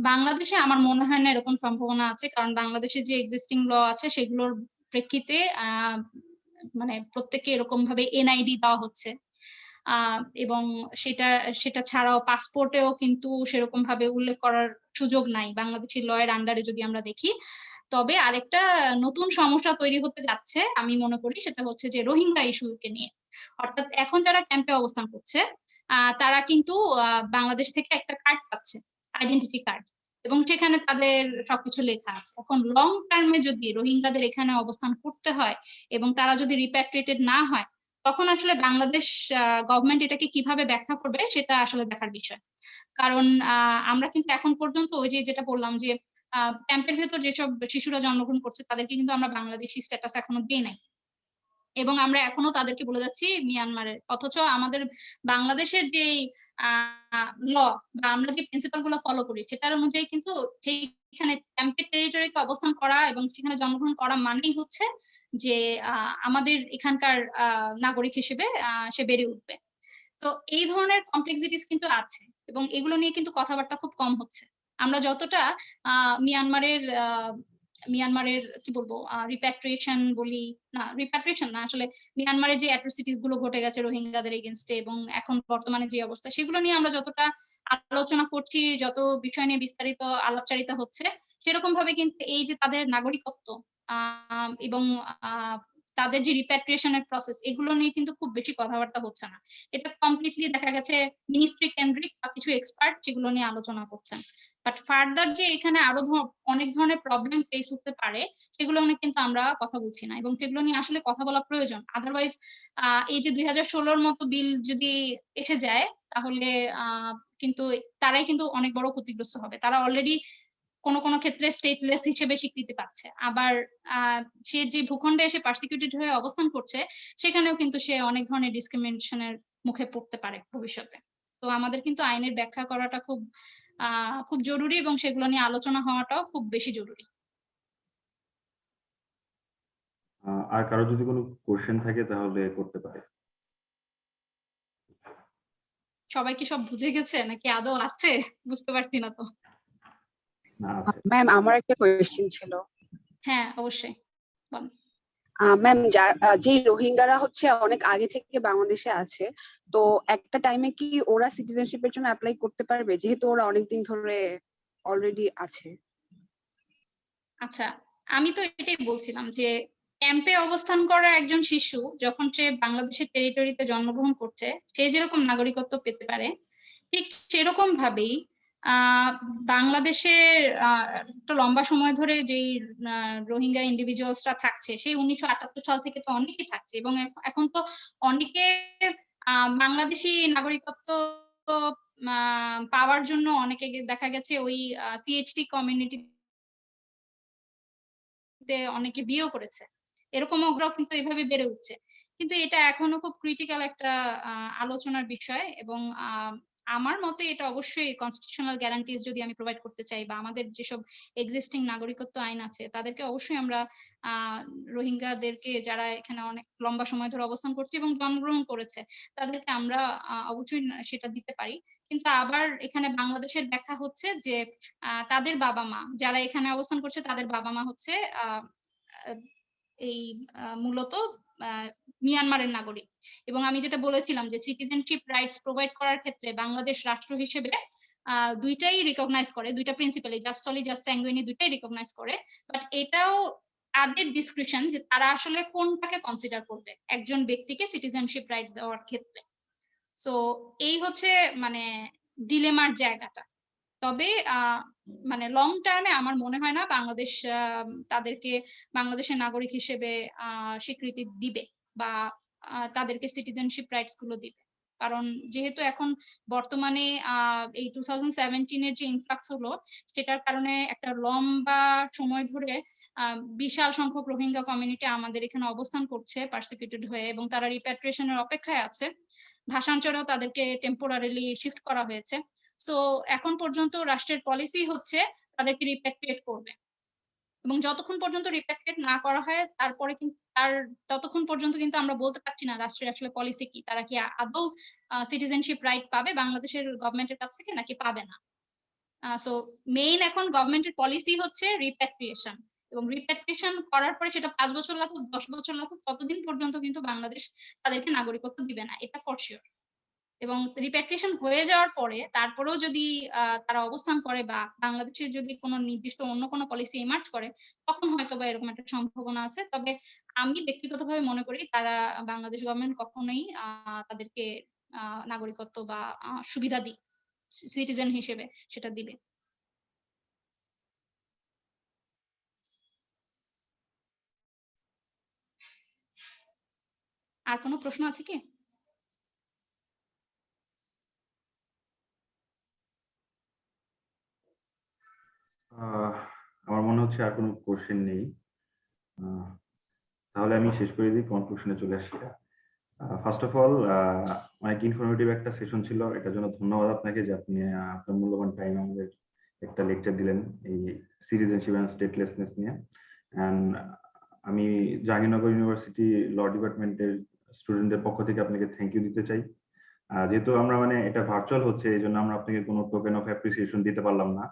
বাংলাদেশে আমার মনে হয় না এরকম সম্ভাবনা আছে, কারণ বাংলাদেশে যে এক্সিস্টিং ল আছে সেগুলোর প্রেক্ষিতে মানে প্রত্যেককে এরকম ভাবে এনআইডি দেওয়া হচ্ছে, এবং সেটা সেটা ছাড়াও পাসপোর্টেও কিন্তু সেরকম ভাবে উল্লেখ করার সুযোগ নাই বাংলাদেশি ল এর আন্ডারে যদি আমরা দেখি। তবে আরেকটা নতুন সমস্যা তৈরি হতে যাচ্ছে আমি মনে করি, সেটা হচ্ছে যে রোহিঙ্গা ইস্যুকে নিয়ে। অর্থাৎ এখন যারা ক্যাম্পে অবস্থান করছে তারা কিন্তু বাংলাদেশ থেকে একটা কার্ড পাচ্ছে, আইডেন্টিটি কার্ড, এবং সেখানে তাদের সবকিছু লেখা আছে। এখন লং টার্মে যদি রোহিঙ্গাদের এখানে অবস্থান করতে হয় এবং তারা যদি রিপ্যাট্রিয়েটেড না হয়, তখন আসলে বাংলাদেশ গভর্নমেন্ট এটাকে কিভাবে ব্যাখ্যা করবে সেটা আসলে দেখার বিষয়। কারণ আমরা কিন্তু এখন পর্যন্ত ওই যে যেটা বললাম যে ক্যাম্পের ভেতর যেসব শিশুরা জন্মগ্রহণ করছে তাদেরকে কিন্তু আমরা বাংলাদেশি স্ট্যাটাস এখনো দিই নাই, এবং আমরা এখনো তাদেরকে বলে যাচ্ছি মিয়ানমারের। অথচ আমাদের বাংলাদেশের যে ল বা আমরা যে প্রিন্সিপাল গুলো ফলো করি সেটার অনুযায়ী কিন্তু সেইখানে ক্যাম্পের টেরিটরিতে অবস্থান করা এবং সেখানে জন্মগ্রহণ করা মানেই হচ্ছে যে আমাদের এখানকার নাগরিক হিসেবে সে বেড়ে উঠবে। তো এই ধরনের কমপ্লেক্সিটিস কিন্তু আছে, এবং এগুলো নিয়ে কিন্তু কথাবার্তা খুব কম হচ্ছে। আমরা যতটা মিয়ানমারের মিয়ানমারের কি বলবো রিপ্যাট্রিয়েশন বলি, না রিপ্যাট্রিয়েশন না, আসলে মিয়ানমারের যে অ্যাট্রোসিটিস গুলো ঘটে গেছে রোহিঙ্গাদের এগেনস্টে এবং এখন বর্তমানে যে অবস্থা, সেগুলো নিয়ে আমরা যতটা আলোচনা করছি, যত বিষয় নিয়ে বিস্তারিত আলাপচারিতা হচ্ছে, সেরকম ভাবে কিন্তু এই যে তাদের নাগরিকত্ব এবং তাদের যে রিপ্যাট্রিয়েশনের প্রসেস, এগুলো নিয়ে কিন্তু খুব বেশি কথাবার্তা হচ্ছে না। এটা কমপ্লিটলি দেখা গেছে মিনিস্ট্রি কেন্দ্রিক বা কিছু এক্সপার্ট যেগুলো নিয়ে আলোচনা করছেন। বাট ফার্দার যে এখানে আরো অনেক ধরনের প্রবলেম ফেস হতে পারে সেগুলো নিয়ে কিন্তু আমরা কথা বলছি না, এবং সেগুলো নিয়ে আসলে কথা বলা প্রয়োজন। আদারওয়াইজ এই যে 2016-র মতো বিল যদি এসে যায়, তাহলে কিন্তু তারাই কিন্তু অনেক বড় ক্ষতিগ্রস্ত হবে। তারা অলরেডি কোনো কোনো ক্ষেত্রে স্টেটলেস হিসেবে স্বীকৃতি পাচ্ছে, আবার সে যে ভূখণ্ডে এসে পার্সিকিউটেড হয়ে অবস্থান করছে সেখানেও কিন্তু সে অনেক ধরনের ডিসক্রিমিনেশনের মুখে পড়তে পারে ভবিষ্যতে। তো আমাদের কিন্তু আইনের ব্যাখ্যা করাটা খুব জরুরি, এবং সেগুলো নিয়ে আলোচনা হওয়াটাও খুব বেশি জরুরি। আর কারো যদি কোনো কোশ্চেন থাকে তাহলে করতে পারে। সবাই কি সব বুঝে গেছে নাকি আদৌ আছে? বুঝতে পারছি না তো। না, আছে। ম্যাম, আমার একটা কোয়েশ্চেন ছিল। হ্যাঁ, অবশ্যই বলেন। ম্যাম, যে রোহিঙ্গারা হচ্ছে অনেক আগে থেকে বাংলাদেশে আছে, তো একটা টাইমে কি ওরা সিটিজেনশিপের জন্য অ্যাপ্লাই করতে পারবে, যেহেতু ওরা অনেকদিন ধরে অলরেডি আছে? আচ্ছা, আমি তো এটাই বলছিলাম যে ক্যাম্পে অবস্থান করা একজন শিশু যখন সে বাংলাদেশের টেরিটরিতে জন্মগ্রহণ করছে, সে যেরকম নাগরিকত্ব পেতে পারে, ঠিক সেরকম ভাবেই বাংলাদেশে একটা লম্বা সময় ধরে যেই রোহিঙ্গা ইন্ডিভিজুয়ালসরা থাকছে সেই 1978 সাল থেকে তো অনেকেই থাকছে, এবং এখন তো অনেকে বাংলাদেশি নাগরিকত্ব পাওয়ার জন্য অনেকে দেখা গেছে ওই সিএইচটি কমিউনিটিতে অনেকে বিয়েও করেছে, এরকম ওগুলো কিন্তু এভাবে বেড়ে উঠছে। কিন্তু এটা এখনো খুব ক্রিটিক্যাল একটা আলোচনার বিষয়, এবং আমার মতে এটা অবশ্যই কনস্টিটিউশনাল গ্যারান্টিজ যদি আমি প্রোভাইড করতে চাই, বা আমাদের যেসব এক্সিস্টিং নাগরিকত্ব আইন আছে তাদেরকে অবশ্যই আমরা রোহিঙ্গাদেরকে যারা এখানে অনেক লম্বা সময় ধরে অবস্থান করছে এবং জন্মগ্রহণ করেছে তাদেরকে আমরা অবশ্যই সেটা দিতে পারি। কিন্তু আবার এখানে বাংলাদেশের ব্যাখ্যা হচ্ছে যে তাদের বাবা মা যারা এখানে অবস্থান করছে তাদের বাবা মা হচ্ছে এই মূলত মিয়ানমারের নাগরিক। এবং আমি যেটা বলেছিলাম যে সিটিজেনশিপ রাইটস প্রোভাইড করার ক্ষেত্রে বাংলাদেশ রাষ্ট্র হিসেবে দুইটাই রিকগনাইজ করে, দুইটা প্রিন্সিপালি জাস্ট সলি জাস্ট স্যাঙ্গুইনি দুইটাই রিকগনাইজ করে, বাট এটাও তাদের ডিসক্রিপশন যে তারা আসলে কোনটাকে কনসিডার করবে একজন ব্যক্তিকে সিটিজেনশিপ রাইট দেওয়ার ক্ষেত্রে। সো এই হচ্ছে মানে ডিলেমার জায়গাটা। তবে মানে লং টার্মে আমার মনে হয় না বাংলাদেশ তাদেরকে বাংলাদেশের নাগরিক হিসেবে স্বীকৃতি দিবে বা তাদেরকে সিটিজেনশিপ রাইটস গুলো দিবে, কারণ যেহেতু এখন বর্তমানে এই 2017-এর যে ইনফ্লাক্স হলো সেটার কারণে একটা লম্বা সময় ধরে বিশাল সংখ্যক রোহিঙ্গা কমিউনিটি আমাদের এখানে অবস্থান করছে পারসিকিউটেড হয়ে, এবং তারা রিপ্যাট্রিয়েশনের অপেক্ষায় আছে। ভাষান্তরেও তাদেরকে টেম্পোরারিলি শিফট করা হয়েছে। সো এখন পর্যন্ত রাষ্ট্রের পলিসি হচ্ছে তাদেরকে রিপ্যাট্রিয়েট করবে, এবং যতক্ষণ পর্যন্ত রিপ্যাট্রিয়েট না করা হয় তারপরে কিন্তু ততক্ষণ পর্যন্ত কিন্তু আমরা বলতে পারছি না রাষ্ট্রের আসলে পলিসি কি, তারা কি আদৌ সিটিজেনশিপ রাইট পাবে বাংলাদেশের গভর্নমেন্টের কাছ থেকে নাকি পাবে না। সো মেইন এখন গভর্নমেন্টের পলিসি হচ্ছে রিপ্যাট্রিয়েশন, এবং রিপ্যাট্রিয়েশন করার পরে সেটা 5 বছর লাগুক 10 বছর লাগুক ততদিন পর্যন্ত কিন্তু বাংলাদেশ তাদেরকে নাগরিকত্ব দিবে না, এটা ফর শিওর। এবং রিপ্যাট্রিয়েশন হয়ে যাওয়ার পরে তারপরেও যদি তারা অবস্থান করে বা বাংলাদেশের যদি কোনো নির্দিষ্ট অন্য কোনো পলিসি ইমার্জ করে তখন হয়তো বা এরকম একটা সম্ভাবনা আছে। তবে আমি ব্যক্তিগতভাবে মনে করি তারা বাংলাদেশ গভর্নমেন্ট কখনোই তাদেরকে নাগরিকত্ব বা সুবিধা দিক সিটিজেন হিসেবে সেটা দিবে। আর কোনো প্রশ্ন আছে কি? আমার মনে হচ্ছে আর কোনো কোশ্চেন নেই, তাহলে আমি শেষ করে দিই, কনক্লুশনে চলে আসি। ফার্স্ট অফ অল অনেক ইনফরমেটিভ একটা সেশন ছিল, এটার জন্য ধন্যবাদ আপনাকে যে আপনি আপনার মূল্যবান টাইম আমাদের একটা লেকচার দিলেন এই সিটিজেনশিপ অ্যান্ড স্টেটলেসনেস নিয়ে। অ্যান্ড আমি জাহাঙ্গীরনগর ইউনিভার্সিটি ল ডিপার্টমেন্টের স্টুডেন্টদের পক্ষ থেকে আপনাকে থ্যাংক ইউ দিতে চাই। যেহেতু আমরা মানে এটা ভার্চুয়াল হচ্ছে এই জন্য আমরা আপনাকে কোনো টোকেন অফ অ্যাপ্রিসিয়েশন দিতে পারলাম না,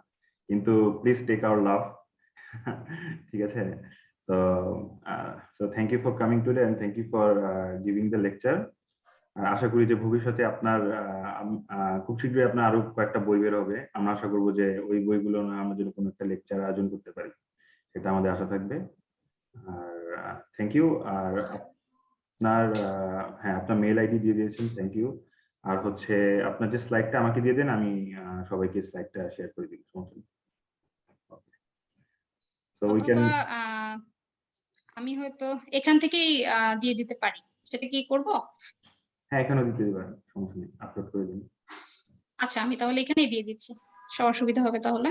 কিন্তু প্লিজ টেক আওয়ার লাভ। ঠিক আছে, so thank you for coming today and thank you for giving the lecture. আশা করি যে ভবিষ্যতে আপনার খুব শীঘ্রই আপনার আরো কয়েকটা বই বের হবে, আমরা আশা করবো যে ওই বইগুলো আমরা যেন কোনো একটা লেকচার আয়োজন করতে পারি, সেটা আমাদের আশা থাকবে। আর থ্যাংক ইউ। আর আপনার হ্যাঁ আপনার মেল আইডি দিয়ে দিয়েছেন, থ্যাংক ইউ। আর হচ্ছে আপনার যে স্লাইডটা আমাকে দিয়ে দেন, আমি সবাইকে স্লাইডটা শেয়ার করে দিব, সমস্যা নেই। So we can আমি হয়তো এখান থেকেই দিয়ে দিতে পারি, সেটা কি করব? হ্যাঁ এখানেও দিতে পারেন, সমস্যা নেই, আপলোড করে দিন। আচ্ছা আমি তাহলে এখানেই দিয়ে দিচ্ছি, সবার সুবিধা হবে তাহলে।